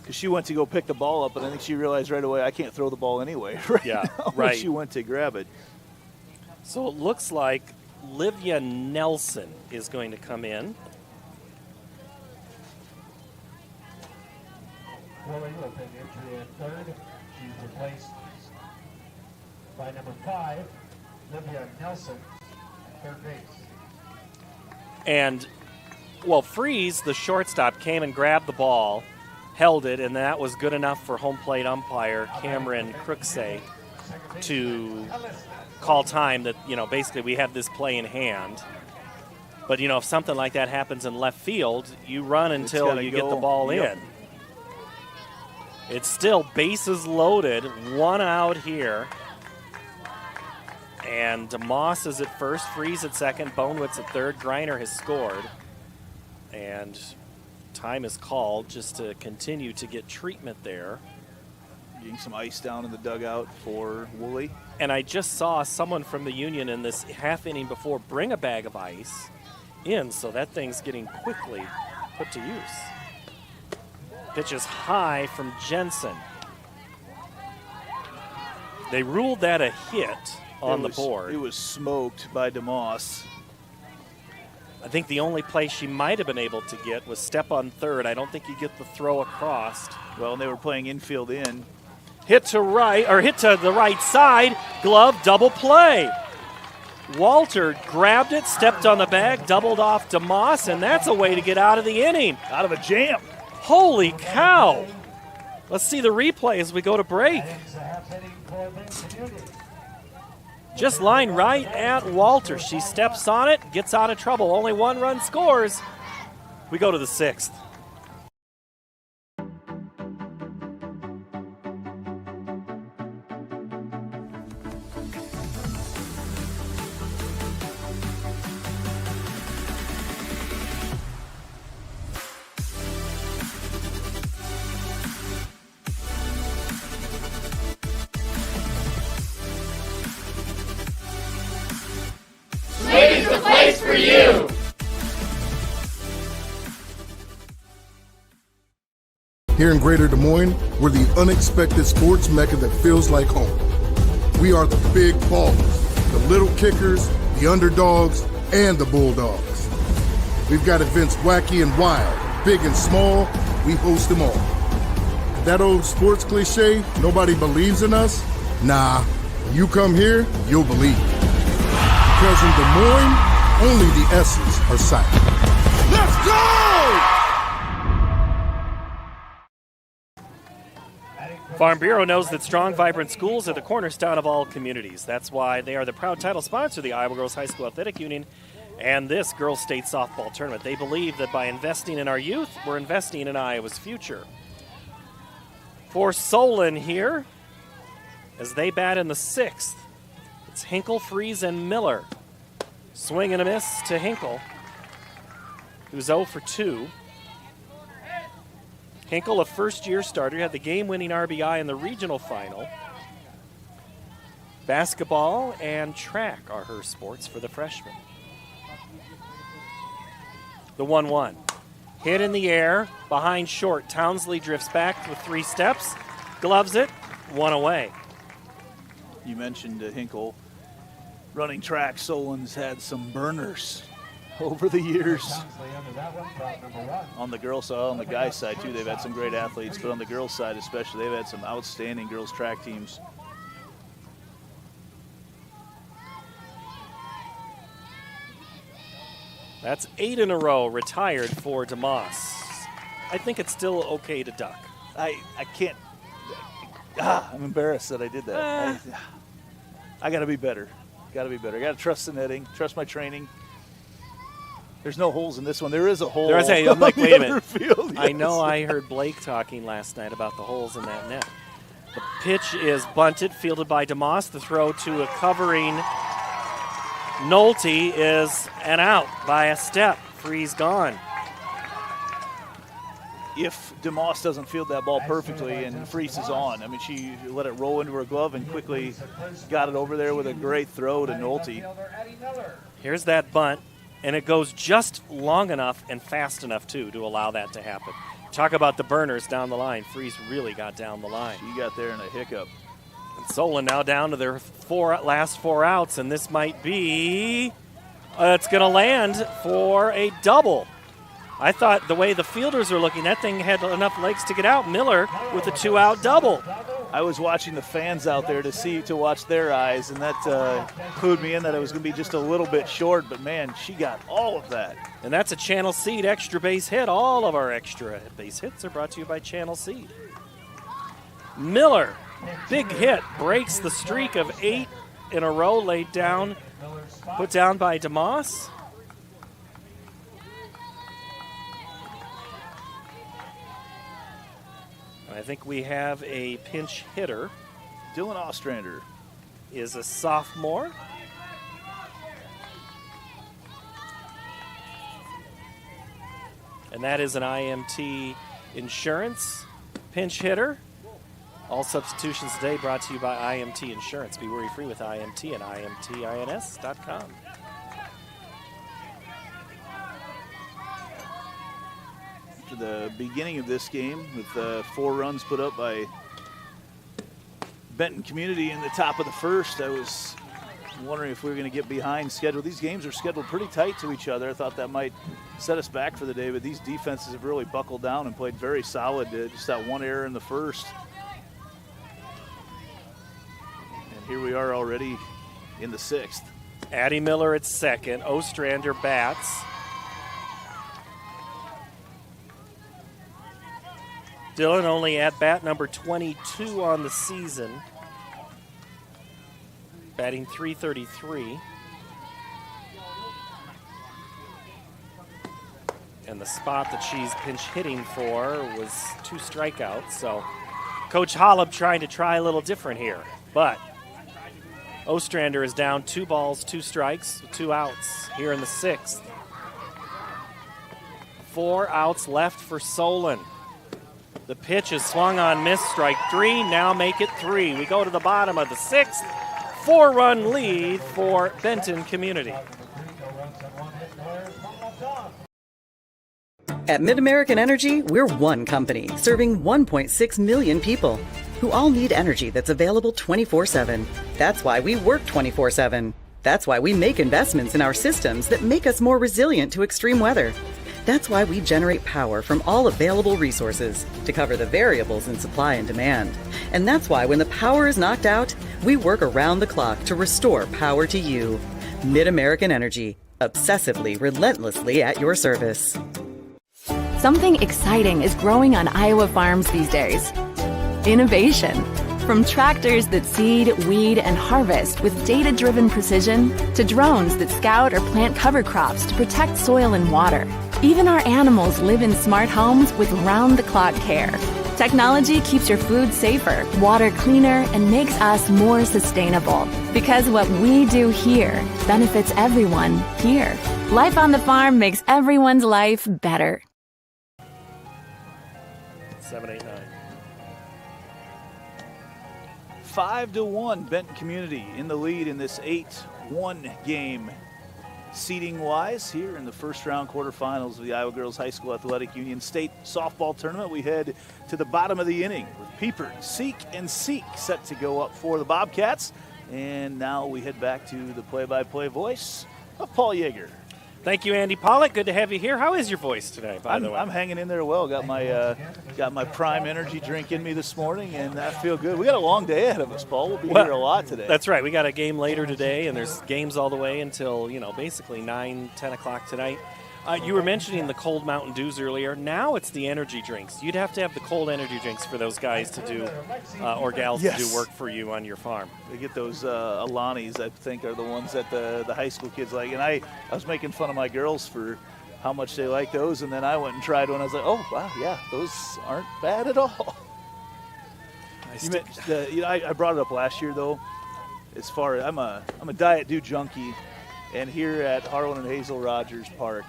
Because she went to go pick the ball up, and I think she realized right away I can't throw the ball anyway. Yeah, now right. When she went to grab it. So it looks like Livia Nelson is going to come in. Woolley with an injury at third. She's replaced by number 5, Livia Nelson, third base. And, well, Freeze, the shortstop, came and grabbed the ball, held it, and that was good enough for home plate umpire Cameron Crooksay to call time that, basically we have this play in hand. But, if something like that happens in left field, you run until you get the ball in. It's still bases loaded, 1 out here. And DeMoss is at first, Freeze at second, Bonewitz at third. Greiner has scored. And time is called just to continue to get treatment there. Getting some ice down in the dugout for Woolley. And I just saw someone from the Union in this half inning before bring a bag of ice in, so that thing's getting quickly put to use. Pitch is high from Jensen. They ruled that a hit on the board. It was smoked by DeMoss. I think the only play she might have been able to get was step on third. I don't think you get the throw across. Well, and they were playing infield in. Hit to the right side, glove, double play. Walter grabbed it, stepped on the bag, doubled off DeMoss, and that's a way to get out of the inning. Out of a jam. Holy cow. Let's see the replay as we go to break. Just line right at Walter. She steps on it, gets out of trouble. Only 1 run scores. We go to the 6th. place for you. Here in Greater Des Moines, we're the unexpected sports mecca that feels like home. We are the big ballers, the little kickers, the underdogs, and the bulldogs. We've got events wacky and wild, big and small, we host them all. That old sports cliche, nobody believes in us? Nah, when you come here, you'll believe. Because in Des Moines, only the S's are silent. Let's go! Farm Bureau knows that strong, vibrant schools are the cornerstone of all communities. That's why they are the proud title sponsor of the Iowa Girls High School Athletic Union and this girls' state softball tournament. They believe that by investing in our youth, we're investing in Iowa's future. For Solon here, as they bat in the 6th, it's Hinkle, Freeze, and Miller. Swing and a miss to Hinkle, who's 0 for 2. Hinkle, a first-year starter, had the game-winning RBI in the regional final. Basketball and track are her sports for the freshman. The 1-1. Hit in the air, behind short. Townsley drifts back with 3 steps, gloves it, 1 away. You mentioned Hinkle running track. Solon's had some burners over the years. On the girls' side, on the guys' side too, they've had some great athletes, but on the girls' side especially, they've had some outstanding girls' track teams. That's 8 in a row retired for DeMoss. I think it's still okay to duck. I can't. I'm embarrassed that I did that. I got to be better. Got to be better. Got to trust the netting, trust my training. There's no holes in this one. There is a hole. I'm like, wait a minute. Field, yes. I know I heard Blake talking last night about the holes in that net. The pitch is bunted, fielded by DeMoss. The throw to a covering Nolte is an out by a step. Freeze gone. If DeMoss doesn't field that ball perfectly and Freeze is on, I mean, she let it roll into her glove and quickly got it over there with a great throw to Nolte. Here's that bunt. And it goes just long enough and fast enough, too, to allow that to happen. Talk about the burners down the line. Freeze really got down the line. She got there in a hiccup. And Solon now down to their last 4 outs, and this might be it's going to land for a double. I thought the way the fielders are looking, that thing had enough legs to get out. Miller with a 2-out double. I was watching the fans out there to watch their eyes, and that clued me in that it was going to be just a little bit short, but, man, she got all of that. And that's a Channel Seed extra base hit. All of our extra base hits are brought to you by Channel Seed. Miller, big hit, breaks the streak of 8 in a row laid down, put down by DeMoss. I think we have a pinch hitter. Dylan Ostrander is a sophomore. And that is an IMT Insurance pinch hitter. All substitutions today brought to you by IMT Insurance. Be worry-free with IMT and IMTINS.com. To the beginning of this game with 4 runs put up by Benton Community in the top of the first. I was wondering if we were going to get behind schedule. These games are scheduled pretty tight to each other. I thought that might set us back for the day, but these defenses have really buckled down and played very solid. Just that 1 error in the first. And here we are already in the 6th. Addie Miller at second. Ostrander bats. Dylan only at bat number 22 on the season. Batting .333. And the spot that she's pinch hitting for was 2 strikeouts. So Coach Holub trying to try a little different here. But Ostrander is down 2 balls, 2 strikes, 2 outs here in the 6th. 4 outs left for Solon. The pitch is swung on, miss, strike 3, now make it 3. We go to the bottom of the 6th. 4-run lead for Benton Community. At MidAmerican Energy, we're one company serving 1.6 million people who all need energy that's available 24/7. That's why we work 24/7. That's why we make investments in our systems that make us more resilient to extreme weather. That's why we generate power from all available resources to cover the variables in supply and demand. And that's why when the power is knocked out, we work around the clock to restore power to you. MidAmerican Energy, obsessively, relentlessly at your service. Something exciting is growing on Iowa farms these days. Innovation. From tractors that seed, weed, and harvest with data-driven precision to drones that scout or plant cover crops to protect soil and water. Even our animals live in smart homes with round-the-clock care. Technology keeps your food safer, water cleaner, and makes us more sustainable. Because what we do here benefits everyone here. Life on the farm makes everyone's life better. 7-8-9. 5-1, Benton Community in the lead in this 8-1 game. Seating-wise, here in the first-round quarterfinals of the Iowa Girls High School Athletic Union State Softball Tournament, we head to the bottom of the inning with Piepert, Seek, and Seek set to go up for the Bobcats. And now we head back to the play-by-play voice of Paul Yeager. Thank you, Andy Pollock. Good to have you here. How is your voice today, by the way? I'm hanging in there well. Got my Prime Energy drink in me this morning, and I feel good. We got a long day ahead of us, Paul. We'll be here a lot today. That's right. We got a game later today, and there's games all the way until, basically 9, 10 o'clock tonight. You were mentioning the cold Mountain Dews earlier. Now it's the energy drinks. You'd have to have the cold energy drinks for those guys to do, or gals to do work for you on your farm. They get those Alanis, I think, are the ones that the high school kids like. And I was making fun of my girls for how much they like those, and then I went and tried one. I was like, oh, wow, yeah, those aren't bad at all. I brought it up last year, though. As far as I'm a Diet Dew junkie, and here at Harlan and Hazel Rogers Park,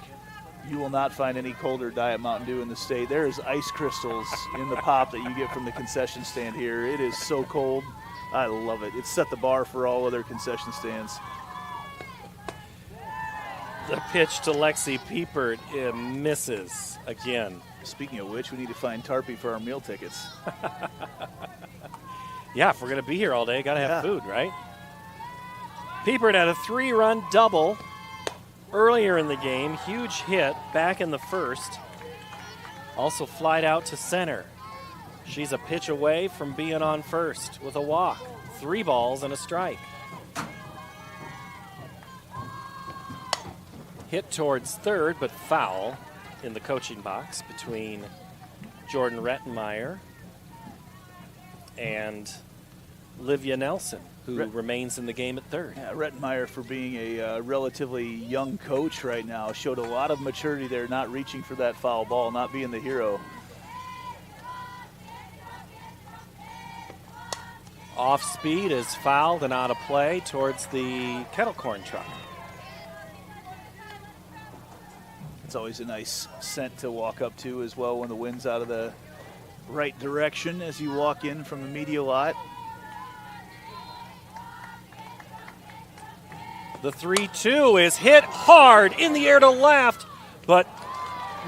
you will not find any colder Diet Mountain Dew in the state. There is ice crystals in the pop that you get from the concession stand here. It is so cold. I love it. It's set the bar for all other concession stands. The pitch to Lexi Piepert misses again. Speaking of which, we need to find Tarpey for our meal tickets. Yeah, if we're going to be here all day, got to have food, right? Piepert had a 3-run double earlier in the game. Huge hit back in the first. Also flied out to center. She's a pitch away from being on first with a walk. 3 balls and a strike. Hit towards third, but foul in the coaching box between Jordan Rettenmeyer and Livia Nelson, who remains in the game at third. Yeah, Rettenmeyer, for being a relatively young coach right now, showed a lot of maturity there, not reaching for that foul ball, not being the hero. Off speed is fouled and out of play towards the kettle corn truck. It's always a nice scent to walk up to as well when the wind's out of the right direction as you walk in from the media lot. The 3-2 is hit hard in the air to left, but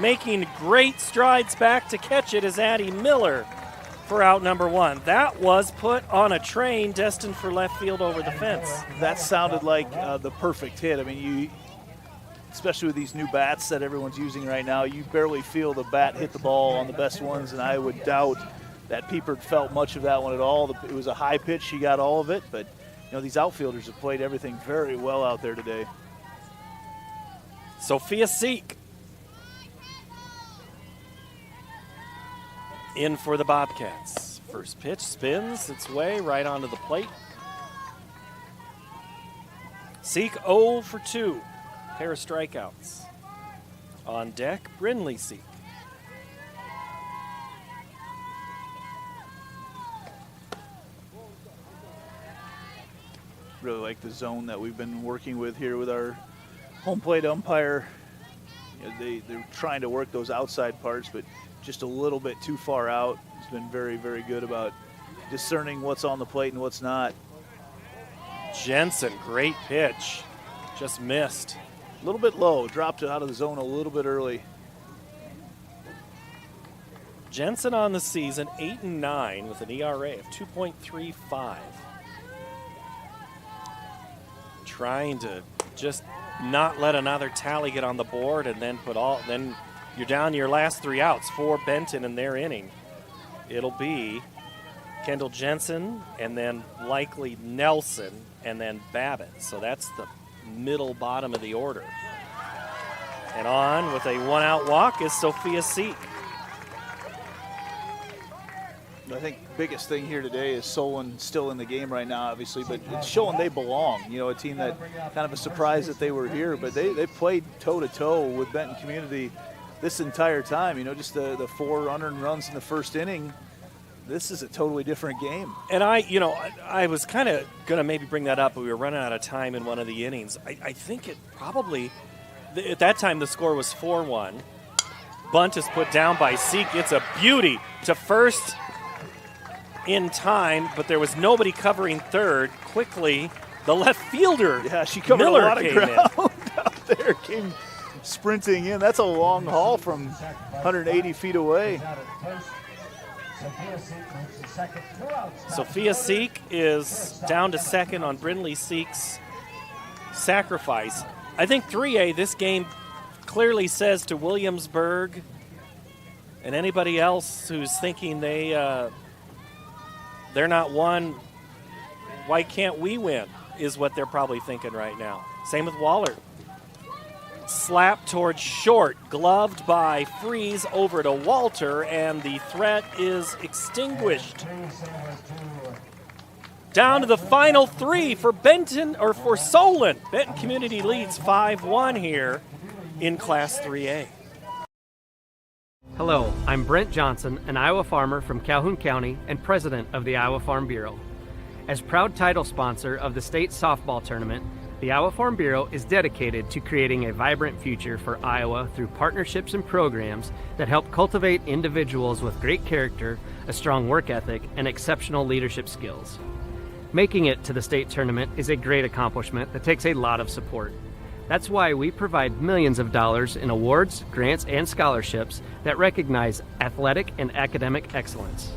making great strides back to catch it is Addie Miller for out number 1. That was put on a train destined for left field over the fence. That sounded like the perfect hit. I mean, especially with these new bats that everyone's using right now, you barely feel the bat hit the ball on the best ones, and I would doubt that Piepert felt much of that one at all. It was a high pitch. She got all of it, but these outfielders have played everything very well out there today. Sophia Seek in for the Bobcats. First pitch spins its way right onto the plate. Seek 0 for 2. Pair of strikeouts. On deck, Brynlee Seek. Really like the zone that we've been working with here with our home plate umpire. They're trying to work those outside parts, but just a little bit too far out. He's been very, very good about discerning what's on the plate and what's not. Jensen, great pitch. Just missed. A little bit low, dropped it out of the zone a little bit early. Jensen on the season, 8-9 with an ERA of 2.35. Trying to just not let another tally get on the board, and then then you're down to your last 3 outs for Benton in their inning. It'll be Kendall Jensen, and then likely Nelson, and then Babbitt. So that's the middle bottom of the order. And on with a 1-out walk is Sophia Seek. I think biggest thing here today is Solon still in the game right now, obviously, but it's showing they belong. You know, a team that kind of a surprise that they were here, but they played toe-to-toe with Benton Community this entire time. You know, just the 4 unearned runs in the first inning. This is a totally different game. And I was kind of going to maybe bring that up, but we were running out of time in one of the innings. I think it probably, at that time the score was 4-1. Bunt is put down by Seek. It's a beauty to first in time, but there was nobody covering third. Quickly, the left fielder, she covered Miller, a lot of came ground out there, came sprinting in. That's a long haul from 180 feet away. Sophia Seek is down to second on Brindley Seek's sacrifice. I think 3A, this game clearly says to Williamsburg and anybody else who's thinking they're not one, why can't we win, is what they're probably thinking right now. Same with Waller. Slap towards short, gloved by Freeze over to Walter, and the threat is extinguished. Down to the final 3 for Benton, or for Solon. Benton Community leads 5-1 here in Class 3A. Hello, I'm Brent Johnson, an Iowa farmer from Calhoun County and president of the Iowa Farm Bureau. As proud title sponsor of the state softball tournament, the Iowa Farm Bureau is dedicated to creating a vibrant future for Iowa through partnerships and programs that help cultivate individuals with great character, a strong work ethic, and exceptional leadership skills. Making it to the state tournament is a great accomplishment that takes a lot of support. That's why we provide millions of dollars in awards, grants, and scholarships that recognize athletic and academic excellence.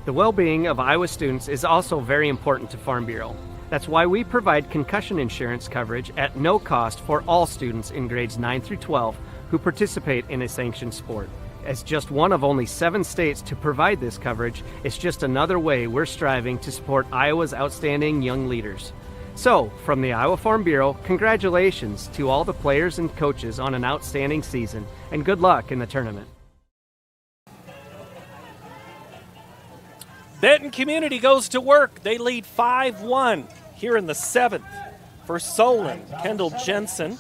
The well-being of Iowa students is also very important to Farm Bureau. That's why we provide concussion insurance coverage at no cost for all students in grades 9 through 12 who participate in a sanctioned sport. As just one of only 7 states to provide this coverage, it's just another way we're striving to support Iowa's outstanding young leaders. So, from the Iowa Farm Bureau, congratulations to all the players and coaches on an outstanding season, and good luck in the tournament. Benton Community goes to work. They lead 5-1 here in the 7th for Solon, Kendall Jensen.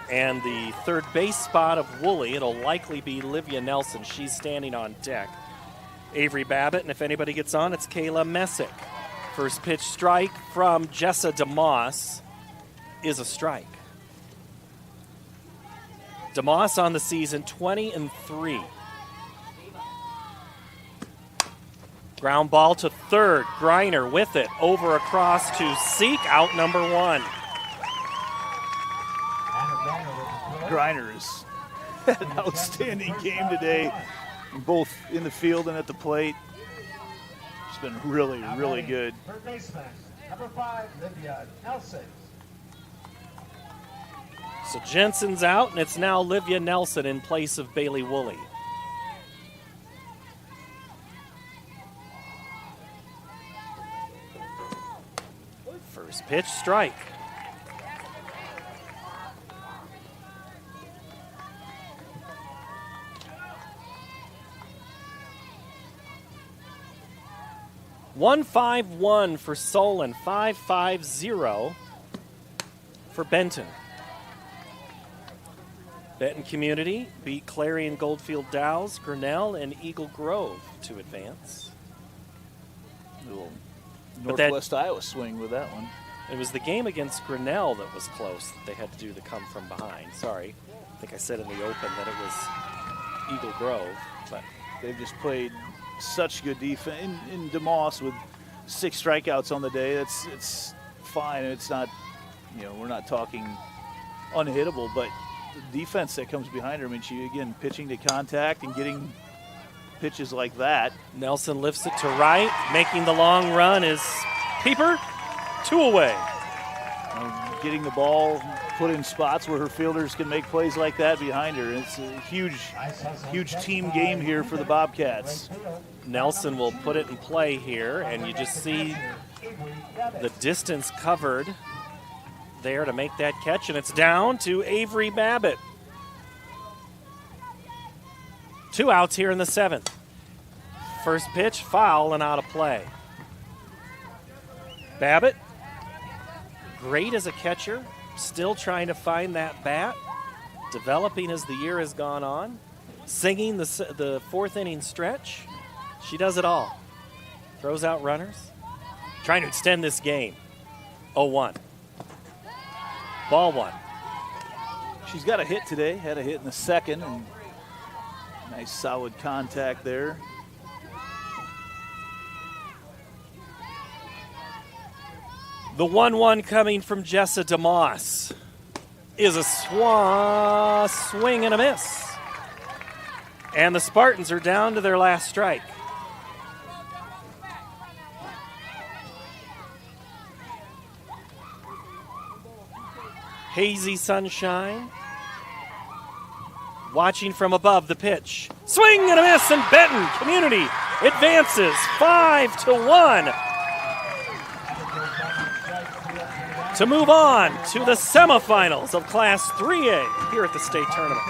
And the third base spot of Woolley, it'll likely be Livia Nelson. She's standing on deck. Avery Babbitt, and if anybody gets on, it's Kayla Messick. First pitch strike from Jessa DeMoss is a strike. DeMoss on the season, 20-3. Ground ball to third. Greiner with it. Over across to Seek. Out number 1. Greiner has had an outstanding game today, both in the field and at the plate. It's been really, really good. Third baseman, number 5, Livia Nelson. So Jensen's out, and it's now Livia Nelson in place of Bailey Woolley. First pitch, strike. One 5-1 for Solon, 5-5-0 for Benton. Benton Community beat Clarion Goldfield Dow's, Grinnell, and Eagle Grove to advance. Little Northwest Iowa swing with that one. It was the game against Grinnell that was close that they had to do the come from behind. Sorry. I think I said in the open that it was Eagle Grove. But they've just played such good defense. In DeMoss with 6 strikeouts on the day, it's fine. It's not, we're not talking unhittable, but defense that comes behind her. I mean, she, again, pitching to contact and getting pitches like that. Nelson lifts it to right. Making the long run is Pieper. 2 away. Getting the ball put in spots where her fielders can make plays like that behind her. It's a huge team game here for the Bobcats. Nelson will put it in play here, and you just see the distance covered there to make that catch, and it's down to Avery Babbitt. 2 outs here in the 7th. First pitch, foul and out of play. Babbitt, great as a catcher, still trying to find that bat, developing as the year has gone on, singing the 4th inning stretch. She does it all. Throws out runners, trying to extend this game. 0-1. Ball 1. She's got a hit today, had a hit in the 2nd, and nice solid contact there. The 1-1 coming from Jessa DeMoss is a swing and a miss. And the Spartans are down to their last strike. Hazy sunshine. Watching from above the pitch. Swing and a miss, and Benton Community advances 5-1 to move on to the semifinals of Class 3A here at the state tournament.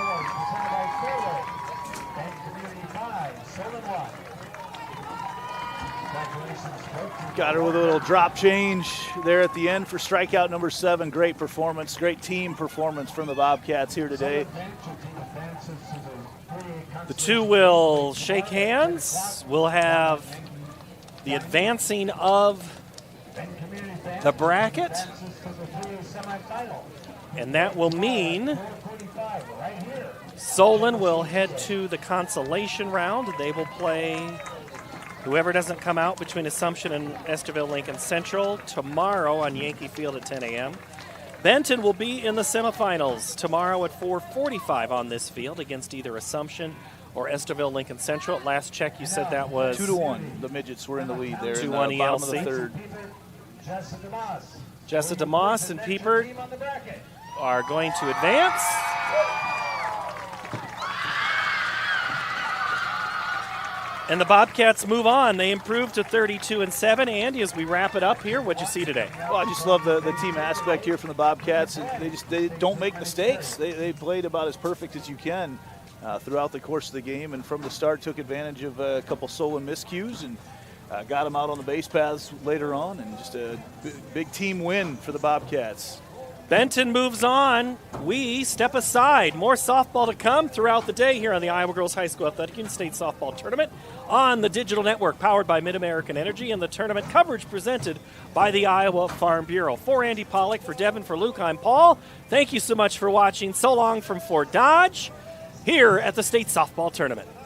Got her with a little drop change there at the end for strikeout number 7. Great performance, great team performance from the Bobcats here today. The two will shake hands. We'll have the advancing of the bracket. And that will mean Solon will head to the consolation round. They will play whoever doesn't come out between Assumption and Estherville Lincoln Central tomorrow on Yankee Field at 10 a.m. Benton will be in the semifinals tomorrow at 4:45 on this field against either Assumption or Estherville Lincoln Central. At last check, you said that was 2-1. The Midgets were in the lead there. 2-1 in the bottom of the ELC. 3rd. Jessa DeMoss and Pieper are going to advance. And the Bobcats move on. They improve to 32-7. Andy, as we wrap it up here, what'd you see today? Well, I just love the team aspect here from the Bobcats. They don't make mistakes. They played about as perfect as you can throughout the course of the game, and from the start took advantage of a couple Solon miscues and got them out on the base paths later on, and just a big team win for the Bobcats. Benton moves on. We step aside. More softball to come throughout the day here on the Iowa Girls High School Athletic Union State Softball Tournament on the digital network powered by Mid-American Energy, and the tournament coverage presented by the Iowa Farm Bureau. For Andy Pollock, for Devin, for Luke, I'm Paul. Thank you so much for watching. So long from Fort Dodge here at the State Softball Tournament.